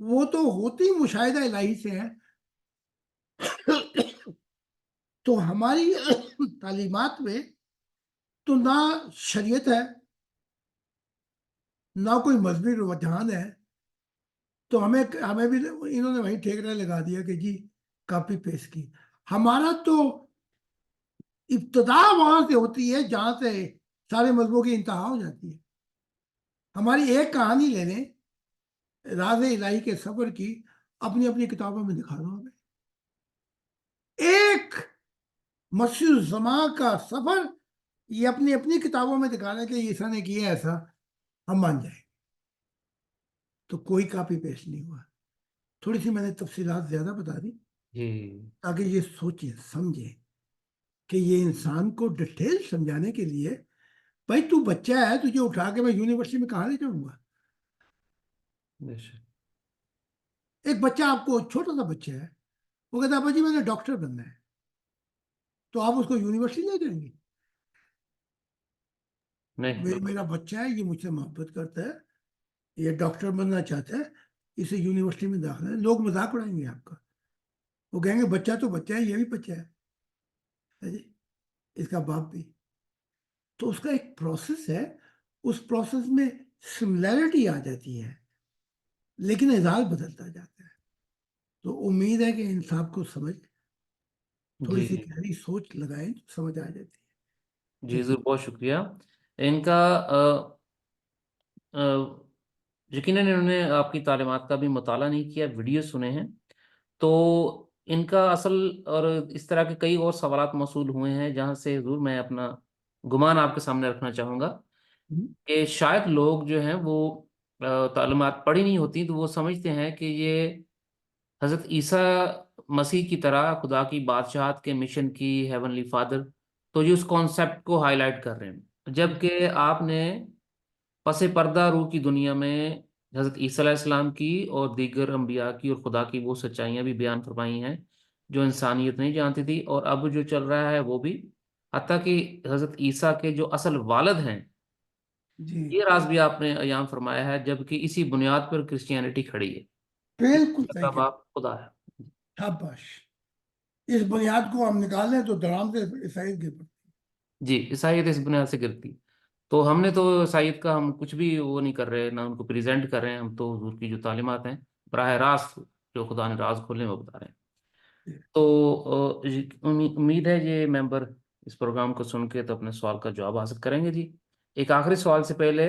وہ تو ہوتی مشاہدہ الہی سے ہے. تو ہماری تعلیمات میں تو نہ شریعت ہے نہ کوئی مذہبی رجحان ہے. تو ہمیں بھی انہوں نے وہیں ٹھیکرا لگا دیا کہ جی کاپی پیسٹ کی. ہمارا تو ابتدا وہاں سے ہوتی ہے جہاں سے سارے مذہبوں کی انتہا ہو جاتی ہے. ہماری ایک کہانی لے لیں راز الہی کے سفر کی, اپنی اپنی کتابوں میں دکھا دو ہمیں ایک مسیح الزمان کا سفر, یہ اپنی اپنی کتابوں میں دکھانا کہ عیسیٰ نے کیا ایسا, ہم مان جائیں. تو کوئی کاپی پیسٹ نہیں ہوا. تھوڑی سی میں نے تفصیلات زیادہ بتا دی جی تاکہ یہ سوچیں سمجھیں کہ یہ انسان کو ڈیٹیل سمجھانے کے لیے, بھائی تو بچہ ہے, تجھے اٹھا کے میں یونیورسٹی میں کہاں لے جاؤں گا؟ بے شک. ایک بچہ آپ کو, چھوٹا سا بچہ ہے, وہ کہتا ہے ابا جی میں نے ڈاکٹر بننا ہے, تو آپ اس کو یونیورسٹی لے جائیں گے؟ نہیں. میرا بچہ ہے, یہ مجھ سے محبت کرتا ہے, یہ ڈاکٹر بننا چاہتا ہے, اسے یونیورسٹی میں داخلہ ہے. لوگ مذاق اڑائیں گے آپ کا, وہ کہیں گے بچہ تو بچہ ہے, یہ بھی بچہ ہے جی, اس کا باپ بھی. تو اس کا ایک پروسیس ہے, اس پروسیس میں سملیرٹی آ جاتی ہے لیکن اعزاز بدلتا جاتا ہے. تو امید ہے کہ ان صاحب کو سمجھ تھوڑی جی سی گہری سوچ لگائیں تو سمجھ آ جاتی ہے. جی جی ضرور, بہت شکریہ. ان کا یقیناً انہوں نے آپ کی تعلیمات کا بھی مطالعہ نہیں کیا, ویڈیو سنے ہیں. تو ان کا اصل اور اس طرح کے کئی اور سوالات موصول ہوئے ہیں جہاں سے حضور میں اپنا گمان آپ کے سامنے رکھنا چاہوں گا کہ شاید لوگ جو ہیں وہ تعلیمات پڑھی نہیں ہوتی تو وہ سمجھتے ہیں کہ یہ حضرت عیسیٰ مسیح کی طرح خدا کی بادشاہت کے مشن کی ہیونلی فادر, تو یہ اس کانسیپٹ کو ہائی لائٹ کر رہے ہیں, جبکہ آپ نے پس پردہ روح کی دنیا میں حضرت عیسیٰ علیہ السلام کی اور دیگر انبیاء کی اور خدا کی وہ سچائیاں بھی بیان فرمائی ہیں جو انسانیت نہیں جانتی تھی, اور اب جو چل رہا ہے وہ بھی, حتیٰ کہ حضرت عیسیٰ کے جو اصل والد ہیں جی یہ راز بھی آپ نے بیان فرمایا ہے, جبکہ اسی بنیاد پر کرسچینٹی کھڑی ہے کہ بالکل کا صحیح کہ باپ خدا ہے. شاباش. اس بنیاد کو ہم نکال لیں تو دڑام سے عیسائیت گر پڑتی. جی, عیسائیت اس بنیاد سے گرتی. تو ہم نے تو عیسائیت کا ہم کچھ بھی وہ نہیں کر رہے, نہ ان کو پریزنٹ کر رہے ہیں, ہم تو حضور کی جو تعلیمات ہیں براہ راست جو خدا نے راز کھولے وہ بتا رہے ہیں. تو امید ہے یہ ممبر اس پروگرام کو سن کے تو اپنے سوال کا جواب حاصل کریں گے. جی ایک آخری سوال سے پہلے,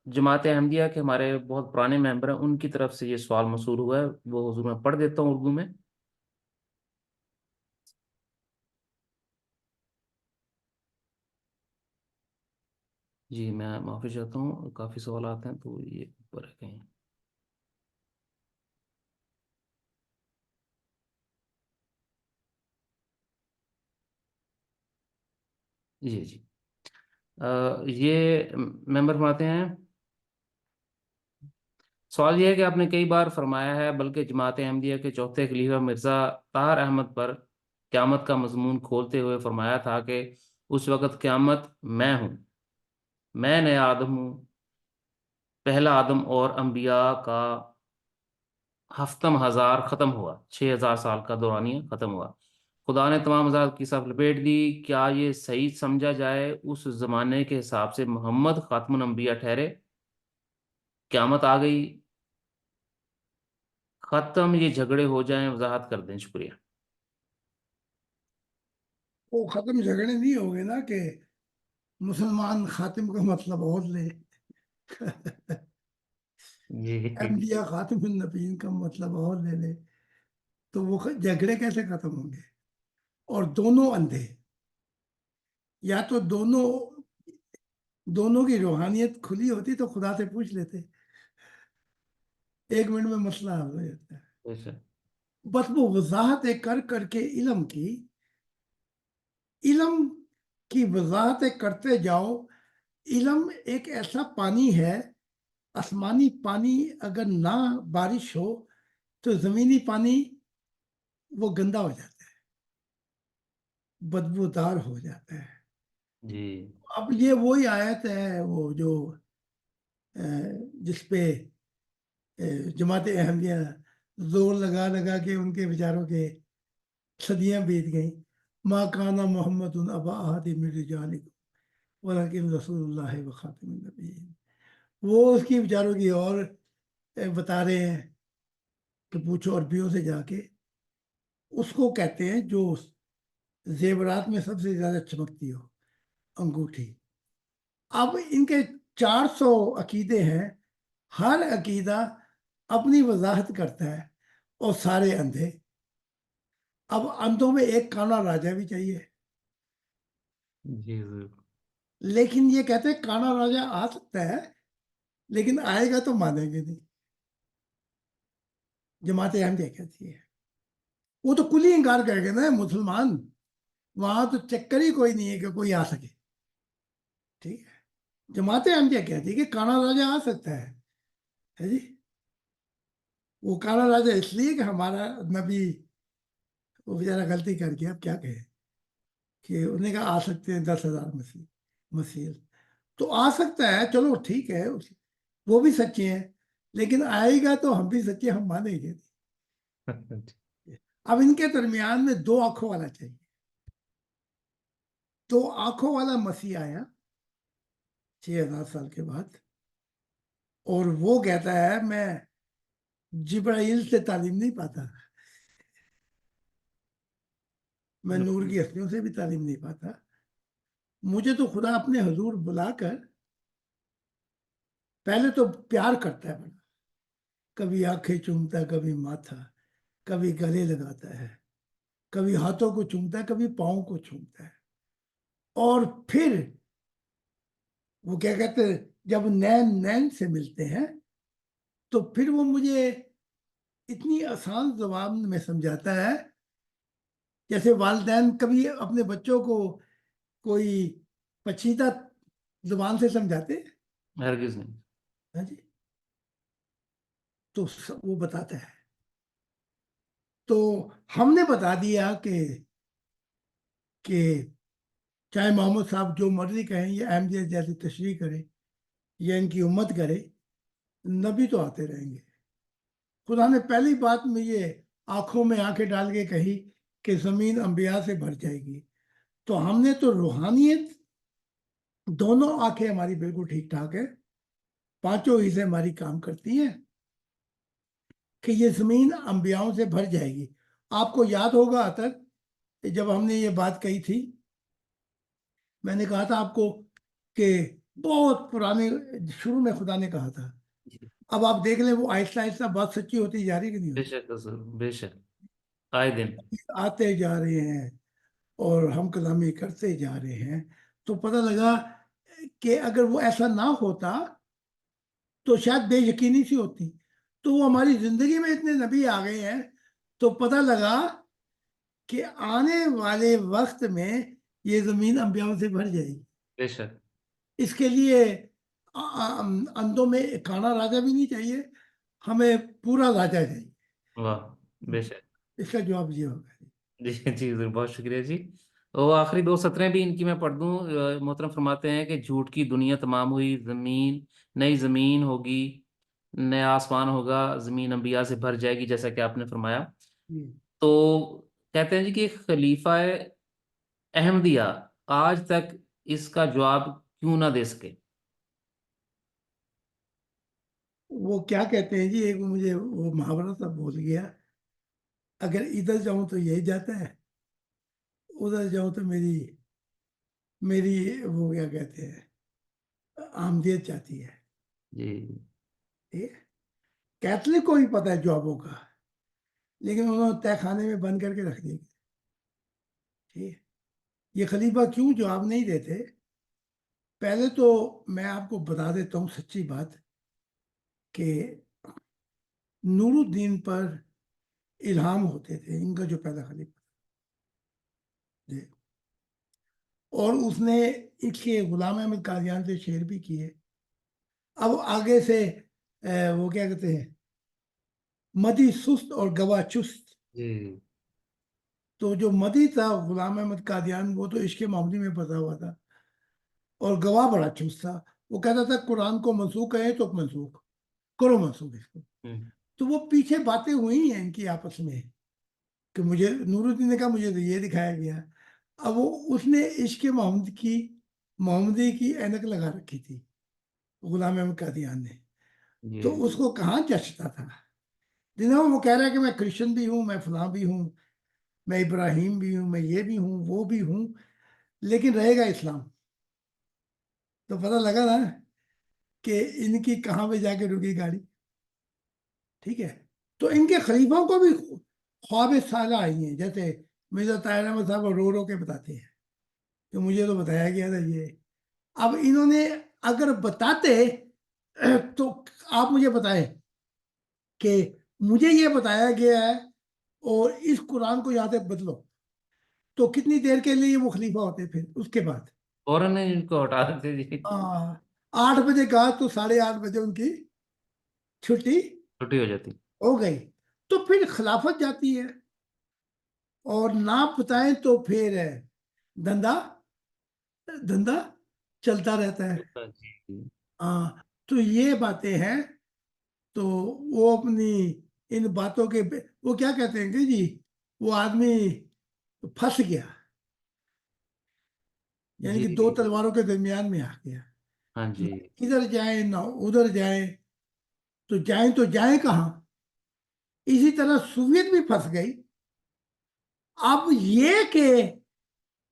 جماعت احمدیہ کے ہمارے بہت پرانے ممبر ہیں, ان کی طرف سے یہ سوال موصول ہوا ہے, وہ حضور میں پڑھ دیتا ہوں اردو میں. جی میں معافی چاہتا ہوں, کافی سوالات ہیں تو یہ اوپر ہے کہیں. جی جی, یہ ممبر فرماتے ہیں, سوال یہ ہے کہ آپ نے کئی بار فرمایا ہے بلکہ جماعت احمدیہ کے چوتھے خلیفہ مرزا طاہر احمد پر قیامت کا مضمون کھولتے ہوئے فرمایا تھا کہ اس وقت قیامت میں ہوں, میں نیا آدم ہوں, پہلا آدم اور انبیاء کا ہفتم ہزار ختم ہوا, 6000 سال کا دورانیہ ختم ہوا, خدا نے تمام حضرات کی صف لپیٹ دی. کیا یہ صحیح سمجھا جائے اس زمانے کے حساب سے محمد خاتم الانبیاء ٹھہرے, قیامت آ گئی, ختم, یہ جھگڑے ہو جائیں؟ وضاحت کر دیں, شکریہ. وہ ختم جھگڑے نہیں ہو گئے نا کہ مسلمان خاتم کا مطلب اور لے, جی انبیاء خاتم النبیین کا مطلب اور لے لے, تو وہ جھگڑے کیسے ختم ہوں گے؟ اور دونوں اندھے, یا تو دونوں کی روحانیت کھلی ہوتی تو خدا سے پوچھ لیتے, 1 منٹ میں مسئلہ حل ہو جاتا ہے. اچھا. بس وہ وضاحتیں کر کر کے علم کی وضاحتیں کرتے جاؤ. علم ایک ایسا پانی ہے, آسمانی پانی اگر نہ بارش ہو تو زمینی پانی وہ گندا ہو جاتا ہے, بدبودار ہو جاتا ہے. جی اب یہ وہی آیت ہے وہ جو جس پہ جماعت احمدیہ زور لگا لگا کے ان کے بیچاروں کے صدیاں بیت گئیں. ما کانا محمد ابا احد من رجالکم ولکن رسول اللہ و خاتم النبیین. وہ اس کی بیچاروں کی اور بتا رہے ہیں کہ پوچھو عربیوں سے جا کے. اس کو کہتے ہیں جو زیورات میں سب سے زیادہ چمکتی ہو، انگوٹھی. اب ان کے 400 عقیدے ہیں، ہر عقیدہ اپنی وضاحت کرتا ہے اور سارے اندھے. اب اندھوں میں ایک کانا راجا بھی چاہیے، جی ضرور. لیکن یہ کہتے ہیں کانا راجا آ سکتا ہے لیکن آئے گا تو مانیں گے نہیں. جماعت احمدیہ کہتی ہے وہ تو کلی انکار کرے گا نا مسلمان، وہاں تو چکر ہی کوئی نہیں ہے کہ کوئی آ سکے. ٹھیک ہے. جماعت احمدیہ کہتی ہے کہ کانا راجا آ سکتا ہے جی. وہ کانا راجا اس لیے کہ ہمارا نبی وہ بیچارہ غلطی کر کے اب کیا کہے کہ انہوں نے کہا آ سکتے ہیں 10,000 مسیح. تو آ سکتا ہے، چلو ٹھیک ہے، وہ بھی سچے ہیں، لیکن آئے گا تو ہم بھی سچے، ہم مانیں گے. اب ان کے درمیان میں 2 آنکھوں والا چاہیے. 2 آنکھوں والا مسیح آیا 6,000 سال کے بعد، اور وہ کہتا ہے میں جبرائیل سے تعلیم نہیں پاتا، میں نور کی ہستیوں سے بھی تعلیم نہیں پاتا. مجھے تو خدا اپنے حضور بلا کر پہلے تو پیار کرتا ہے بڑا، کبھی آنکھیں چومتا ہے، کبھی ماتھا، کبھی گلے لگاتا ہے، کبھی ہاتھوں کو چومتا ہے، کبھی پاؤں کو چومتا ہے. اور پھر وہ کیا کہتے ہیں جب نین سے ملتے ہیں تو پھر وہ مجھے اتنی آسان زبان میں سمجھاتا ہے جیسے والدین کبھی اپنے بچوں کو کوئی پیچیدہ زبان سے سمجھاتے ہیں. ہرگز نہیں. ہاں جی. تو وہ بتاتا ہے. تو ہم نے بتا دیا کہ چاہے محمد صاحب جو مرضی کہیں یا احمدیت جیسی تشریح کرے یا ان کی امت کرے، نبی تو آتے رہیں گے. خدا نے پہلی بات میں یہ آنکھوں میں آنکھیں ڈال کے کہی کہ زمین انبیاء سے بھر جائے گی. تو ہم نے تو روحانیت، دونوں آنکھیں ہماری بالکل ٹھیک ٹھاک ہے، 5 حصے ہماری کام کرتی ہیں کہ یہ زمین انبیاؤں سے بھر جائے گی. آپ کو یاد ہوگا تک جب ہم نے یہ بات کہی تھی، میں نے کہا تھا آپ کو کہ بہت پرانے شروع میں خدا نے کہا تھا. اب آپ دیکھ لیں وہ آہستہ آہستہ بات سچی ہوتی جا رہی ہے کہ نہیں بے ہوتی؟ شک ضرور، بے شک. آئے دن. آتے جا رہے ہیں اور ہم کلامی کرتے جا رہے ہیں. تو پتہ لگا کہ اگر وہ ایسا نہ ہوتا تو شاید بے یقینی سی ہوتی. تو وہ ہماری زندگی میں اتنے نبی آ گئے ہیں تو پتہ لگا کہ آنے والے وقت میں یہ زمین انبیاءوں سے بھر جائے گی. بے شک. اس کے لیے اندھوں میں کانا راجا بھی نہیں چاہیے، ہمیں پورا راجا چاہیے. واہ. بے شک. اس کا جواب یہ ہوگا. جی جی ضرور، بہت شکریہ جی. وہ آخری 2 سطریں بھی ان کی میں پڑھ دوں. محترم فرماتے ہیں کہ جھوٹ کی دنیا تمام ہوئی، نئی زمین ہوگی، نیا آسمان ہوگا، زمین انبیاء سے بھر جائے گی، جیسا کہ آپ نے فرمایا. تو کہتے ہیں جی کہ خلیفہ احمدیہ آج تک اس کا جواب کیوں نہ دے سکے؟ وہ کیا کہتے ہیں جی، ایک مجھے وہ محاورہ سا بھول گیا، اگر ادھر جاؤں تو یہی جاتا ہے، ادھر جاؤں تو میری وہ کیا کہتے ہیں آمدیت چاہتی ہے. جی. کیتھلک کو بھی پتہ ہے جوابوں کا، لیکن انہوں نے تہ خانے میں بند کر کے رکھ دیا. ٹھیک ہے. یہ خلیفہ کیوں جواب نہیں دیتے؟ پہلے تو میں آپ کو بتا دیتا ہوں سچی بات کہ نور الدین پر الہام ہوتے تھے، ان کا جو پہلا خلیفہ تھا. اور اس نے اس کے غلام احمد قادیان سے شعر بھی کیے. اب آگے سے وہ کیا کہتے ہیں مدی سست اور گواہ چست. جی. تو جو مدی تھا غلام احمد قادیان، وہ تو عشق محمدی میں پتا ہوا تھا، اور گواہ بڑا چست تھا. وہ کہتا تھا قرآن کو منسوخ کہیں تو منسوخ، کرو منسوخ اس کو. ہوں، تو وہ پیچھے باتیں ہوئی ہیں ان کی آپس میں کہ مجھے نور الدین نے کہا مجھے تو یہ دکھایا گیا. اب وہ اس نے عشق محمدی کی اینک لگا رکھی تھی غلام احمد قادیان نے. جی تو اس کو کہاں جچتا تھا. جنہوں وہ کہہ رہا ہے کہ میں کرسچن بھی ہوں، میں فلاں بھی ہوں، میں ابراہیم بھی ہوں، میں یہ بھی ہوں، وہ بھی ہوں، لیکن رہے گا اسلام. تو پتہ لگا نا کہ ان کی کہاں پہ جا کے رکی گاڑی. ٹھیک ہے. تو ان کے خلیفوں کو بھی خواب سالہ آئی ہیں. جیسے مرزا طاہر احمد صاحب رو رو کے بتاتے ہیں کہ مجھے تو بتایا گیا تھا یہ. اب انہوں نے اگر بتاتے تو آپ مجھے بتائیں کہ مجھے یہ بتایا گیا ہے اور اس قرآن کو یہاں سے بدلو، تو کتنی دیر کے لیے وہ خلیفہ ہوتے پھر اس کے بعد؟ فوراً ان کو ہٹا دیتے جی، 8 بجے کہا تو 8:30 بجے ان کی چھٹی چھٹی ہو جاتی. ہو گئی. تو پھر خلافت جاتی ہے اور نہ بتائیں تو پھر دھندا دھندا چلتا رہتا ہے. جی ہاں. تو یہ باتیں ہیں. تو وہ اپنی ان باتوں کے وہ کیا کہتے ہیں کہ جی وہ آدمی پھنس گیا، یعنی کہ جی 2 تلواروں کے درمیان میں آ گیا. ہاں نہ جی ادھر جائیں نہ ادھر جائیں، تو جائیں کہاں. اسی طرح سوویت بھی پھنس گئی. اب یہ کہ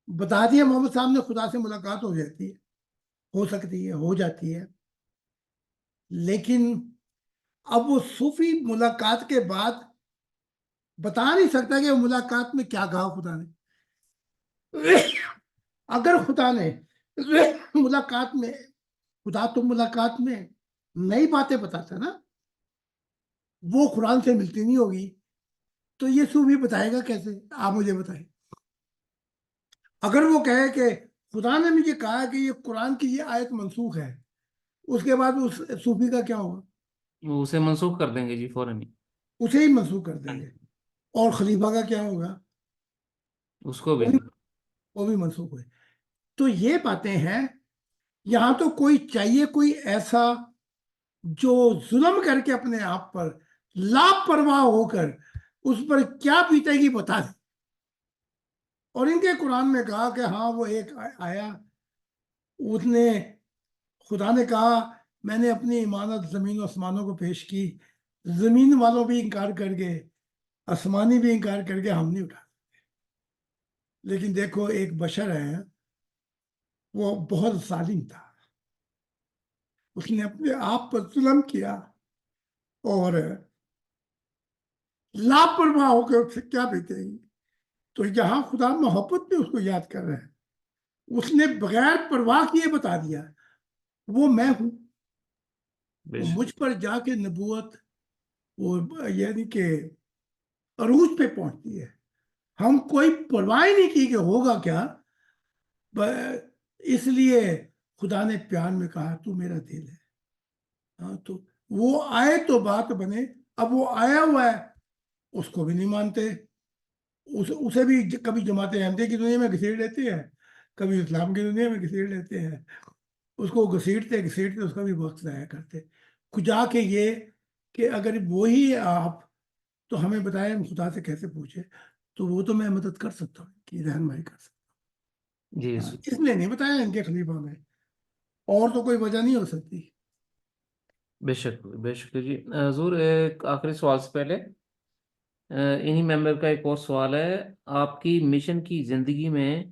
بتا دیا محمد صاحب نے خدا سے ملاقات ہو جاتی ہے، ہو سکتی ہے، ہو جاتی ہے، لیکن اب وہ صوفی ملاقات کے بعد بتا نہیں سکتا کہ ملاقات میں کیا کہا خدا نے. اگر خدا نے ملاقات میں خدا تو ملاقات میں نئی باتیں بتاتا نا، وہ قرآن سے ملتی نہیں ہوگی، تو یہ صوفی بتائے گا کیسے؟ آپ مجھے بتائیں. اگر وہ کہے کہ خدا نے مجھے کہا کہ یہ قرآن کی یہ آیت منسوخ ہے، اس کے بعد اس صوفی کا کیا ہوگا؟ وہ اسے منسوخ کر دیں گے جی فوراً ہی. اسے ہی منسوخ کر دیں گے. اور خلیفہ کا کیا ہوگا؟ اس کو بھی وہ بھی جی. وہ بھی منسوخ ہوئے. تو یہ باتیں ہیں. یہاں تو کوئی چاہیے کوئی ایسا جو ظلم کر کے اپنے آپ پر لاپرواہ ہو کر اس پر کیا بیتے گی بتا دے. اور ان کے قرآن میں کہا کہ ہاں وہ ایک آیا، اس نے خدا نے کہا میں نے اپنی امانت زمین و آسمانوں کو پیش کی، زمین والوں بھی انکار کر گئے، آسمانی بھی انکار کر کے ہم نہیں اٹھا. لیکن دیکھو ایک بشر ہے، وہ بہت ظالم تھا، اس نے اپنے آپ پر ظلم کیا اور لاپرواہ ہو کے اس سے کیا بیتے گی. تو یہاں خدا محبت میں اس کو یاد کر رہا ہے. اس نے بغیر پرواہ کیے بتا دیا وہ میں ہوں. بے وہ شک. مجھ پر جا کے نبوت وہ یعنی کہ عروج پہ پہنچتی ہے. ہم کوئی پرواہ ہی نہیں کی کہ ہوگا کیا، اس لیے خدا نے پیار میں کہا تو میرا دل ہے. ہاں تو وہ آئے تو بات بنے. اب وہ آیا ہوا ہے، اس کو بھی نہیں مانتے. اسے بھی کبھی جماعت احمدیہ کی دنیا میں گھسیٹ لیتے ہیں، کبھی اسلام کی دنیا میں گھسیٹ لیتے ہیں. اس کو گھسیٹتے اس کا بھی وقت ضائع کرتے. جا کے یہ کہ اگر وہی آپ تو ہمیں بتائیں ہم خدا سے کیسے پوچھے. تو وہ تو میں مدد کر سکتا ہوں کہ رہنمائی کر سکتا جی ہوں. اس نے نہیں بتایا ان کے خلیفہ میں، اور تو کوئی وجہ نہیں ہو سکتی. بے شک بے شک جی. حضور ایک آخری سوال سے پہلے انہی ممبر کا ایک اور سوال ہے. آپ کی مشن کی زندگی میں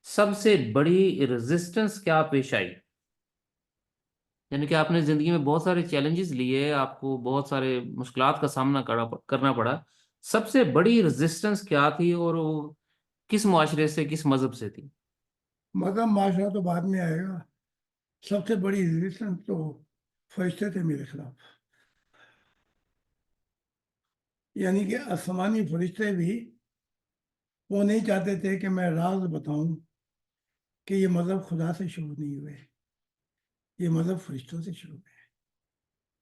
سب سے بڑی ریزسٹنس کیا پیش آئی؟ یعنی کہ آپ نے زندگی میں بہت سارے چیلنجز لیے، آپ کو بہت سارے مشکلات کا سامنا کرنا پڑا. سب سے بڑی ریزسٹنس کیا تھی اور وہ کس معاشرے سے، کس مذہب سے تھی؟ مذہب معاشرہ تو بعد میں آئے گا. سب سے بڑی ریزسٹنس تو فرشتے تھے میرے خلاف. یعنی کہ آسمانی فرشتے بھی وہ نہیں چاہتے تھے کہ میں راز بتاؤں کہ یہ مذہب خدا سے شروع نہیں ہوئے، یہ مذہب فرشتوں سے شروع ہوئے.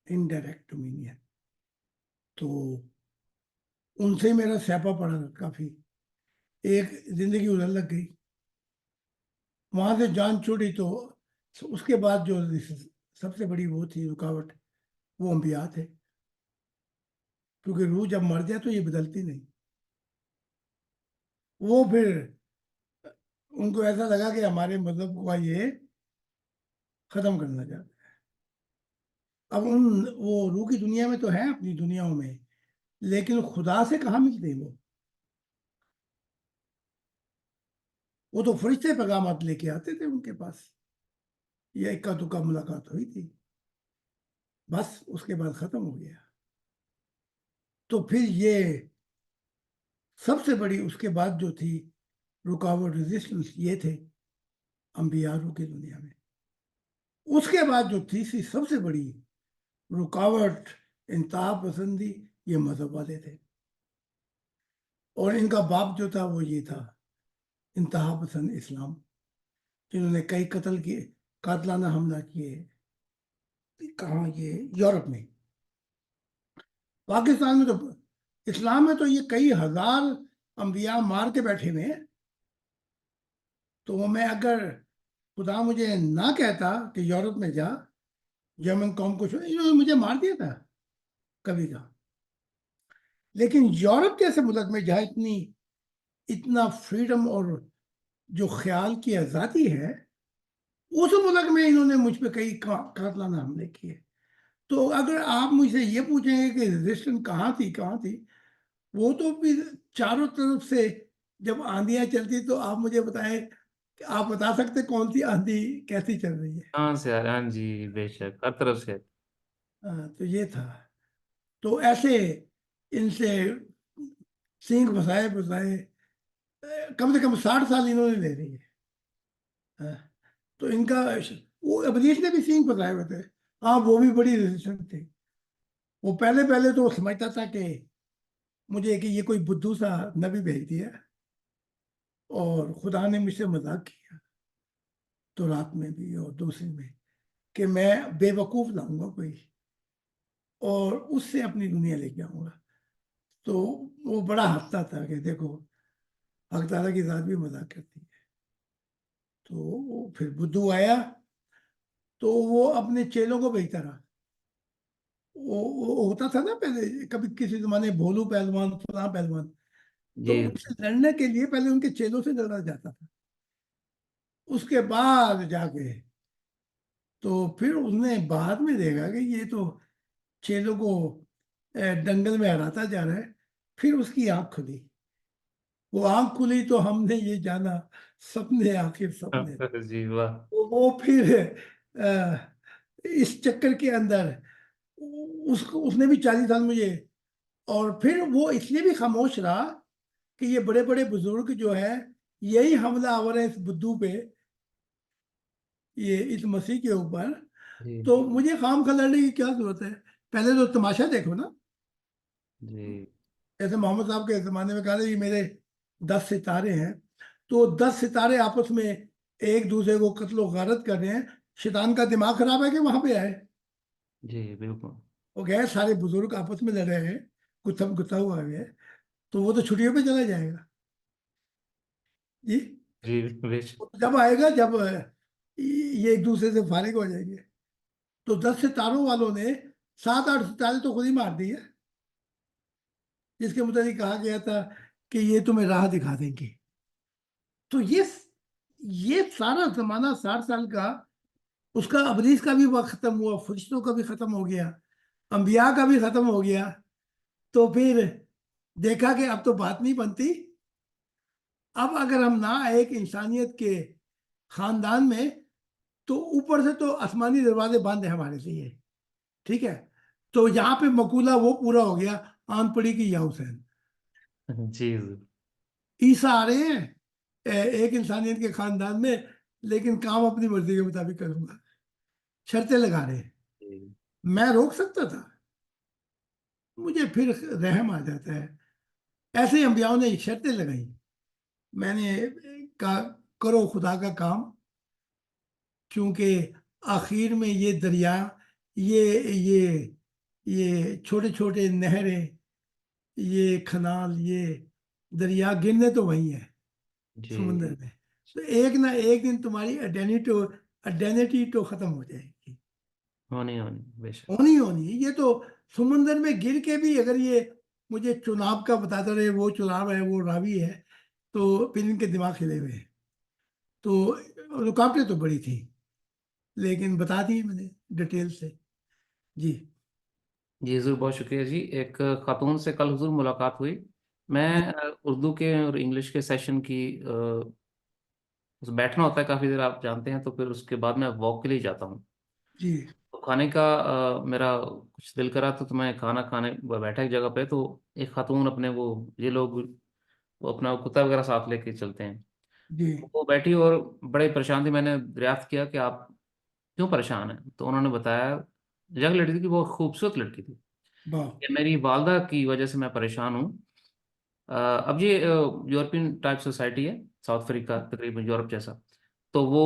Indirect dominion. تو ان سے میرا سیاپا پڑا کافی. ایک زندگی ادھر لگ گئی، وہاں سے جان چھوڑی تو اس کے بعد جو سب سے بڑی وہ تھی رکاوٹ، وہ انبیاء تھے، کیونکہ روح جب مر جائے تو یہ بدلتی نہیں. وہ پھر ان کو ایسا لگا کہ ہمارے مذہب کو یہ ختم کرنا چاہتے ہیں. اب وہ روح کی دنیا میں تو ہیں اپنی دنیاؤں میں، لیکن خدا سے کہاں ملتے ہیں وہ تو فرشتے پیغامات لے کے آتے تھے ان کے پاس. یہ اکا دکا ملاقات ہوئی تھی، بس اس کے بعد ختم ہو گیا. تو پھر یہ سب سے بڑی اس کے بعد جو تھی رکاوٹ، ریزسٹنس، یہ تھے انبیاء روح کی دنیا میں. اس کے بعد جو تیسری سب سے بڑی رکاوٹ، انتہا پسندی، یہ مذہب والے تھے. اور ان کا باپ جو تھا وہ یہ تھا انتہا پسند اسلام، جنہوں نے کئی قتل کیے، قاتلانہ حملہ کیے. کہاں؟ یہ یورپ میں. پاکستان میں تو، اسلام میں تو یہ کئی ہزار انبیاء مار کے بیٹھے ہوئے ہیں. تو میں اگر خدا مجھے نہ کہتا کہ یورپ میں جا، جرمن قوم کو انہوں نے مجھے مار دیا تھا کبھی کا. لیکن یورپ جیسے ملک میں جہاں اتنا فریڈم اور جو خیال کی آزادی ہے، اس ملک میں انہوں نے مجھ پہ کئی قاتلانہ حملے کیے. تو اگر آپ مجھ سے یہ پوچھیں گے کہ ریزسٹنس کہاں تھی، وہ تو بھی چاروں طرف سے جب آندیاں چلتی تو آپ مجھے بتائیں کہ آپ بتا سکتے کون سی آندھی کیسی چل رہی ہے؟ کہاں سے آ رہے ہیں؟ ہاں جی، بے شک، ہر طرف سے. تو یہ تھا. تو ایسے ان سے سینگ بسائے کم سے کم 60 سال انہوں نے لے رہی ہے. تو ان کا وہ ابلیس نے بھی سینگ بسائے ہوئے تھے. ہاں، وہ بھی بڑی ریزسٹنٹ تھی. وہ پہلے تو سمجھتا تھا کہ مجھے کہ یہ کوئی بدھو سا نبی بھیج دیا اور خدا نے مجھ سے مذاق کیا، تو رات میں بھی اور دوسری میں، کہ میں بے وقوف لاؤں گا کوئی اور اس سے اپنی دنیا لے کے آؤں گا. تو وہ بڑا ہنستا تھا کہ دیکھو حق تعالیٰ کی ذات بھی مذاق کرتی ہے. تو پھر بدھو آیا تو وہ اپنے چیلوں کو بھیجتا رہا. وہ ہوتا تھا نا پہلے کبھی کسی زمانے بھولو پہلوان، فلاں پہلوان، تو جی ان سے لڑنے کے لیے پہلے ان کے چیلوں سے لڑا جاتا تھا. اس کے بعد جا کے تو پھر اس نے بعد میں دیکھا کہ یہ تو چیلوں کو دنگل میں ہراتا جا رہا ہے. پھر اس کی آنکھ کھلی. وہ آنکھ کھلی تو ہم نے یہ جانا سپنے آخر سپنے. جی واہ. وہ پھر اس چکر کے اندر اس نے بھی 40 سال مجھے، اور پھر وہ اس لیے بھی خاموش رہا کہ یہ بڑے بڑے بزرگ جو ہے یہی حملہ آور ہے اس بدھو پہ، یہ اس مسیح کے اوپر. جی تو مجھے خام خواہ لڑنے کی کیا ضرورت ہے؟ پہلے تو تماشا دیکھو نا. جی جیسے محمد صاحب کے زمانے میں کہا تھا یہ میرے 10 ستارے ہیں، تو 10 ستارے آپس میں ایک دوسرے کو قتل و غارت کر رہے ہیں. شیطان کا دماغ خراب ہے کہ وہاں پہ آئے؟ جی بالکل. وہ گئے سارے بزرگ آپس میں لڑ رہے ہیں، گتھم گتھا ہوا ہے، تو وہ تو چھٹیوں پہ چلا جائے گا. جی جی بے شک. جب آئے گا جب یہ ایک دوسرے سے فارغ ہو جائیں گے. تو 10 ستاروں والوں نے 7-8 ستارے تو خود ہی مار دی ہے، جس کے متعلق کہا گیا تھا کہ یہ تمہیں راہ دکھا دیں گے. تو یہ سارا زمانہ 60 سال کا، اس کا ابلیس کا بھی وقت ختم ہوا، فرشتوں کا بھی ختم ہو گیا، انبیاء کا بھی ختم ہو گیا. تو پھر دیکھا کہ اب تو بات نہیں بنتی. اب اگر ہم نہ ایک انسانیت کے خاندان میں، تو اوپر سے تو آسمانی دروازے بند ہیں ہمارے لیے، ٹھیک ہے. تو یہاں پہ مقولہ وہ پورا ہو گیا، آن پڑی کی یا حسین. جی عیسیٰ آ رہے ہیں ایک انسانیت کے خاندان میں، لیکن کام اپنی مرضی کے مطابق کروں گا، شرطیں لگا رہے ہیں. جی. میں روک سکتا تھا، مجھے پھر رحم آ جاتا ہے. ایسے انبیاؤں نے شرطیں لگائی. میں نے کہا کرو خدا کا کام، کیونکہ آخر میں یہ دریا، یہ چھوٹے چھوٹے نہریں، یہ کھنال، یہ دریا گرنے تو وہی ہیں جی سمندر میں. تو ایک نہ ایک دن تمہاری آئیڈینٹی تو ختم ہو جائے گی. ہونی بے شک. ہونی یہ تو سمندر میں گر کے بھی اگر یہ مجھے چناب کا بتاتا رہے وہ چناب ہے وہ راوی ہے تو پھر ان کے دماغ ہلے ہوئے ہیں. تو رکاوٹیں تو بڑی تھی لیکن بتا دی میں نے ڈیٹیل سے. جی جی حضور بہت شکریہ جی. ایک خاتون سے کل حضور ملاقات ہوئی. میں اردو کے اور انگلش کے سیشن کی بیٹھنا ہوتا ہے کافی دیر آپ جانتے ہیں, تو پھر اس کے بعد میں واک کے لیے جاتا ہوں. جی تو کھانے کا میرا کچھ دل کرا تو میں کھانا کھانے بیٹھا ایک جگہ پہ, تو ایک خاتون اپنے یہ لوگ وہ اپنا کتا وغیرہ ساتھ لے کے چلتے ہیں. جی وہ بیٹھی اور بڑے پریشان تھی. میں نے دریافت کیا کہ آپ کیوں پریشان ہیں؟ تو انہوں نے بتایا, ینگ لڑکی تھی, بہت خوبصورت لڑکی تھی, واہ کہ میری والدہ کی وجہ سے میں پریشان ہوں. اب یہ یورپین ٹائپ سوسائٹی ہے, ساؤتھ افریقہ تقریباً یورپ جیسا, تو وہ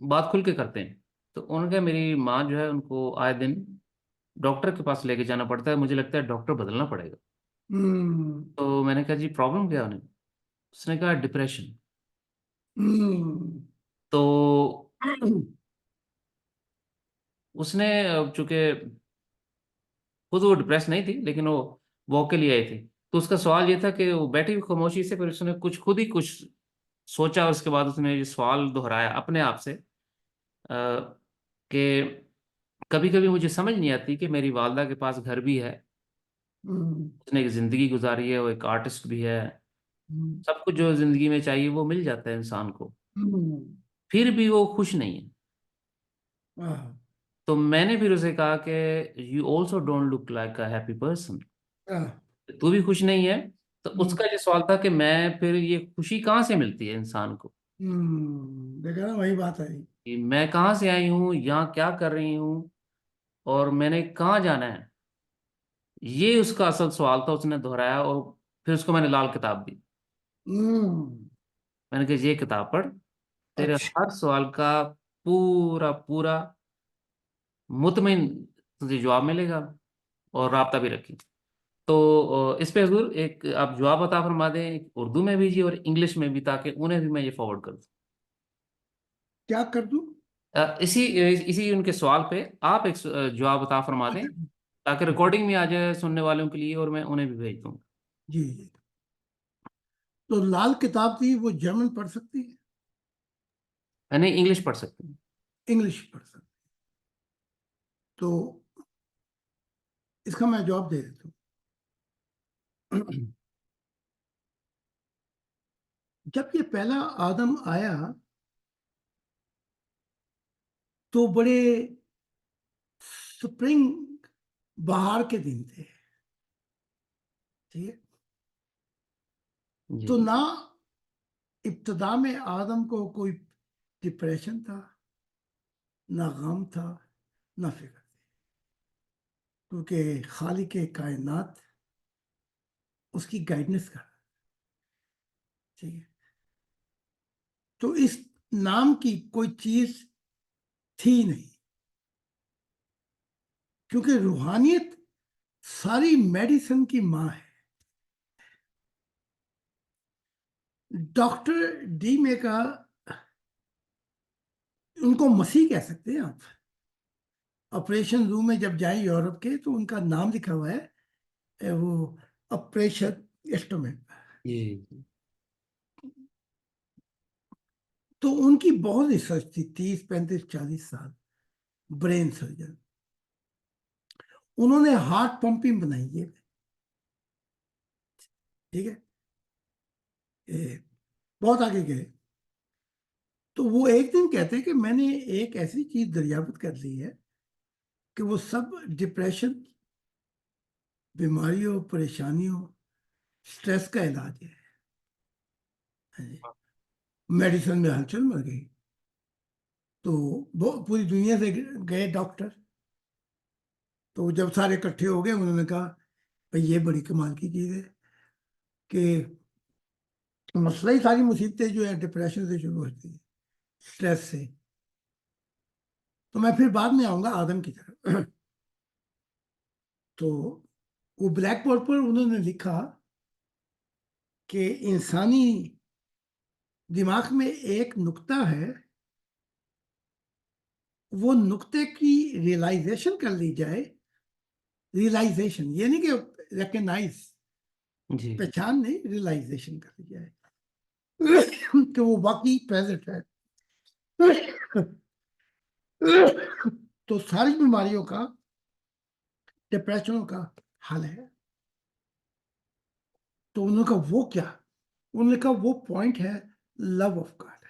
بات کھل کے کرتے ہیں. تو ان کے میری ماں جو ہے ان کو آئے دن ڈاکٹر کے پاس لے کے جانا پڑتا ہے, مجھے لگتا ہے ڈاکٹر بدلنا پڑے گا. ہوں تو میں نے کہا جی پرابلم کیا انہیں؟ اس نے کہا ڈپریشن. تو اس نے چونکہ خود وہ ڈپریس نہیں تھی لیکن وہ واک کے لیے آئی تھی, تو اس کا سوال یہ تھا کہ وہ بیٹھی ہوئی خاموشی سے, پھر اس نے خود ہی کچھ سوچا, اس کے بعد اس نے یہ سوال دہرایا اپنے آپ سے کہ کبھی کبھی مجھے سمجھ نہیں آتی کہ میری والدہ کے پاس گھر بھی ہے, اس نے ایک زندگی گزاری ہے, وہ ایک آرٹسٹ بھی ہے, سب کچھ جو زندگی میں چاہیے وہ مل جاتا ہے انسان کو, پھر بھی وہ خوش نہیں ہے. تو میں نے پھر اسے کہا کہ you also don't look like a happy person, تو بھی خوش نہیں ہے. تو اس کا یہ سوال تھا کہ میں پھر یہ خوشی کہاں سے ملتی ہے انسان کو, دیکھا نا وہی بات ہے. کہ میں کہاں سے آئی ہوں, یہاں کیا کر رہی ہوں, اور میں نے کہاں جانا ہے. یہ اس کا اصل سوال تھا, اس نے دہرایا, اور پھر اس کو میں نے لال کتاب دی. میں نے کہا یہ کتاب پڑھ, تیرے اچھا ہر سوال کا پورا مطمئن تجھے جواب ملے گا, اور رابطہ بھی رکھی. تو اس پہ حضور ایک آپ جواب عطا فرما دیں, ایک اردو میں بھی جی اور انگلش میں بھی, تاکہ انہیں بھی میں یہ فارورڈ کر دوں. کیا کر دوں؟ اسی ان کے سوال پہ آپ ایک جواب عطا فرما دیں, تاکہ ریکارڈنگ میں آ جائے سننے والوں کے لیے, اور میں انہیں بھی بھیج دوں. جی جی. تو لال کتاب تھی, وہ جرمن پڑھ سکتی ہے؟ نہیں, انگلش پڑھ سکتے ہیں. انگلش پڑھ سکتی. تو اس کا میں جواب دے دیتا ہوں. جب یہ پہلا آدم آیا تو بڑے سپرنگ بہار کے دن تھے, ٹھیک ہے. جی تو نہ ابتدا میں آدم کو کوئی ڈپریشن تھا, نہ غم تھا, نہ فکر تھی, کیونکہ خالق کائنات اس کی گائیڈنس کر رہا, ٹھیک ہے. تو اس نام کی کوئی چیز تھی نہیں, کیونکہ روحانیت ساری میڈیسن کی ماں ہے. ڈاکٹر ڈی میں کا ان کو مسیح کہہ سکتے ہیں آپ. آپریشن روم میں جب جائیں یورپ کے, تو ان کا نام لکھا ہوا ہے, وہ آپریشن انسٹرومنٹ. جی. تو ان کی بہت ریسرچ تھی, 30 35 40 سال, برین سرجن. انہوں نے ہارٹ پمپنگ بنائی ہے, ٹھیک ہے, بہت آگے گئے. تو وہ ایک دن کہتے ہیں کہ میں نے ایک ایسی چیز دریافت کر لی ہے کہ وہ سب ڈپریشن, بیماریوں, پریشانیوں, سٹریس کا علاج ہے. میڈیسن میں ہلچل مر گئی. تو پوری دنیا سے گئے ڈاکٹر. تو جب سارے اکٹھے ہو گئے, انہوں نے کہا بھائی یہ بڑی کمال کی چیز ہے کہ مسئلہ ہی ساری مصیبتیں جو ہے ڈپریشن سے شروع ہوتی ہیں, سٹریس سے. تو میں پھر بعد میں آؤں گا آدم کی طرف. تو وہ بلیک بورڈ پر انہوں نے لکھا کہ انسانی دماغ میں ایک نقطہ ہے, وہ نقطے کی ریئلائزیشن کر لی جائے. ریئلائزیشن یہ نہیں کہ ریکگنائز، جی پہچان نہیں، ریئلائزیشن کر لی جائے کہ وہ واقعی پریزنٹ ہے. تو ساری بیماریوں کا، ڈپریشنوں کا حل ہے. تو انہوں نے کہا وہ کیا؟ انہوں نے کہا وہ پوائنٹ ہے لو آف گاڈ.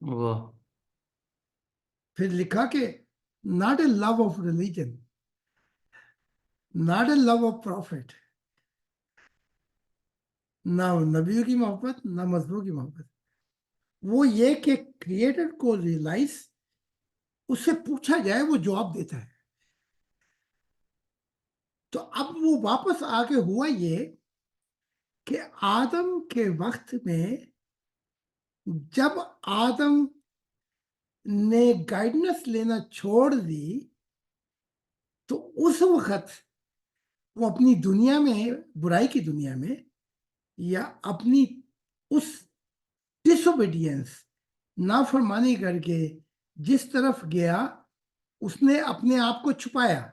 واہ. پھر لکھا کہ not a love of religion, not a love of profit, نہ نبیوں کی محبت نہ مذہبوں کی محبت، وہ یہ کہ کریٹر کو ریئلائز، اس سے پوچھا جائے وہ جواب دیتا ہے. تو اب وہ واپس آ کے ہوا یہ کہ آدم کے وقت میں جب آدم نے گائیڈنس لینا چھوڑ دی تو اس وقت وہ اپنی دنیا میں، برائی کی دنیا میں، یا اپنی اس ڈس اوبیڈینس، نافرمانی کر کے جس طرف گیا، اس نے اپنے آپ کو چھپایا.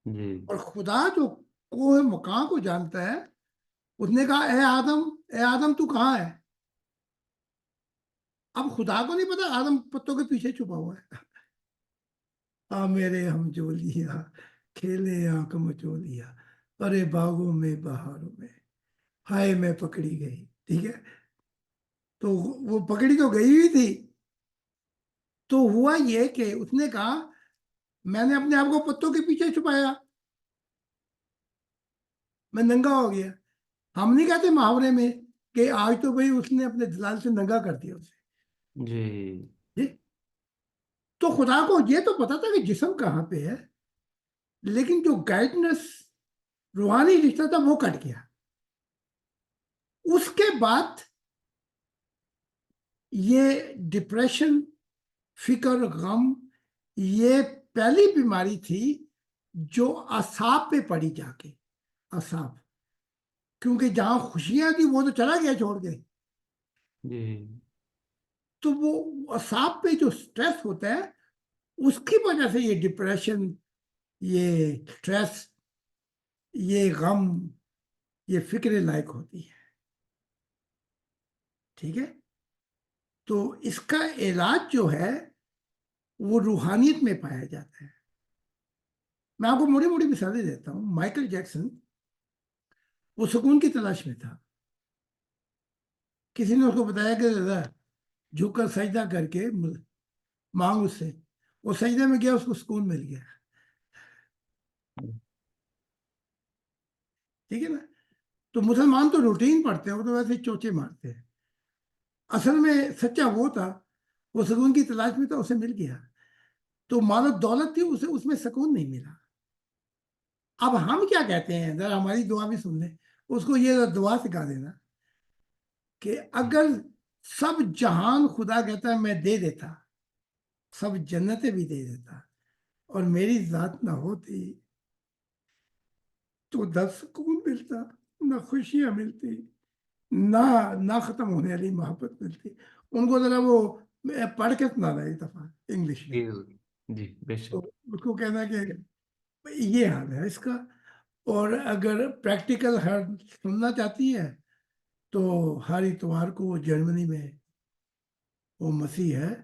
جی اور خدا جو کوہ مقام کو جانتا ہے، اس نے کہا اے آدم تو کہاں ہے؟ اب خدا کو نہیں پتا آدم پتوں کے پیچھے چھپا ہوا ہے. میرے ہم جولیاں کھیلے آنکھ چولیا، ارے باغوں میں بہاروں میں، ہائے میں پکڑی گئی. ٹھیک ہے، تو وہ پکڑی تو گئی ہوئی تھی. تو ہوا یہ کہ اس نے کہا میں نے اپنے آپ کو پتوں کے پیچھے چھپایا، میں ننگا ہو گیا. ہم نہیں کہتے محاورے میں کہ آج تو بھئی اس نے اپنے دلال سے ننگا کر دیا اسے. جی تو خدا کو یہ تو پتا تھا کہ جسم کہاں پہ ہے، لیکن جو گائیڈنس، روحانی رشتہ تھا وہ کٹ گیا. اس کے بعد یہ ڈپریشن، فکر، غم، یہ پہلی بیماری تھی جو اعصاب پہ پڑی جا کے. اعصاب، کیونکہ جہاں خوشیاں تھی وہ تو چلا گیا چھوڑ کے. جی تو وہ اعصاب پہ جو سٹریس ہوتا ہے، اس کی وجہ سے یہ ڈپریشن، یہ سٹریس، یہ غم، یہ فکر لائق ہوتی ہے. ٹھیک ہے، تو اس کا علاج جو ہے وہ روحانیت میں پایا جاتا ہے. میں آپ کو موٹی موٹی مثالیں دیتا ہوں. مائیکل جیکسن وہ سکون کی تلاش میں تھا. کسی نے اس کو بتایا کہ جھک کر سجدہ کر کے مانگ اس سے. وہ سجدے میں گیا، اس کو سکون مل گیا. ٹھیک ہے نا. تو مسلمان تو روٹین پڑھتے ہیں، وہ تو ویسے ہی چوچے مارتے ہیں. اصل میں سچا وہ تھا، وہ سکون کی تلاش میں تھا، اسے مل گیا. تو مال و دولت تھی، اسے اس میں سکون نہیں ملا. اب ہم کیا کہتے ہیں، ذرا ہماری دعا بھی سن لیں. اس کو یہ دعا سکھا دینا کہ اگر سب جہان خدا کہتا ہے میں دے دیتا، سب جنتیں بھی دے دیتا، اور میری ذات نہ ہوتی تو نہ سکون ملتا، نہ خوشیاں ملتی، نہ ختم ہونے والی محبت ملتی. ان کو ذرا وہ پڑھ کے سنا رہا ایک دفعہ انگلش میں. جی بے تو شک. اس کو کہنا کہ یہ حال ہے اس کا. اور اگر پریکٹیکل ہر سننا چاہتی ہے تو ہر اتوار کو جرمنی میں وہ مسیح ہے،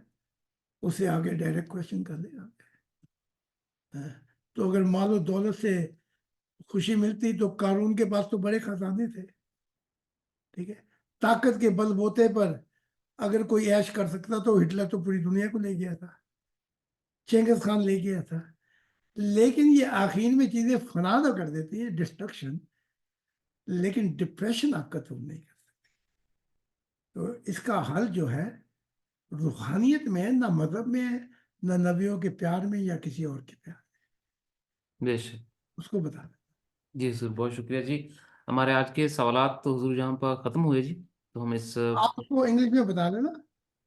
اسے آگے ڈائریکٹ کوشچن کر لے گا. تو اگر مال و دولت سے خوشی ملتی تو قارون کے پاس تو بڑے خزانے تھے. ٹھیک ہے، طاقت کے بل بوتے پر اگر کوئی عیش کر سکتا تو ہٹلر تو پوری دنیا کو لے گیا تھا، چنگیز خان لے گیا تھا. لیکن یہ آخر میں چیزیں فنا تو کر دیتی ہیں، ڈسٹرکشن، لیکن ڈپریشن آپ ختم نہیں کر سکتی. تو اس کا حل جو ہے روحانیت میں، نہ مذہب میں، نہ نبیوں کے پیار میں یا کسی اور کے پیار بے شک. میں. اس کو بتا دیں. جی سر بہت شکریہ جی. ہمارے آج کے سوالات تو حضور جہاں پر ختم ہوئے جی. تو ہم اس آپ کو انگلش میں بتا دینا،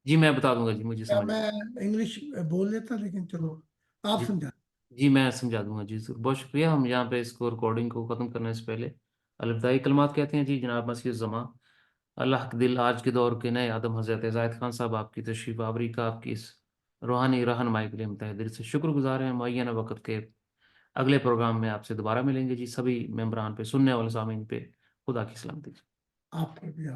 جی میں بتا دوں گا جی، مجھے یا سمجھ میں انگلش بول لیتا، لیکن چلو آپ جی سمجھا. جی میں سمجھا دوں گا جی سر. بہت شکریہ. ہم یہاں پہ اس کو ریکارڈنگ کو ختم کرنے سے پہلے الوداعی کلمات کہتے ہیں جی. جناب مسیح الزماں اللہ کے دل آج کے دور کے نئے آدم حضرت زاہد خان صاحب آپ کی تشریف آوری کا آپ کی اس روحانی رہنمائی کے لیے ہم تہ دل سے شکر گزار ہیں. معینہ وقت کے اگلے پروگرام میں آپ سے دوبارہ ملیں گے جی. سبھی ممبران پہ، سننے والے سامعین پہ خدا کی سلامتی. آپ پر بھی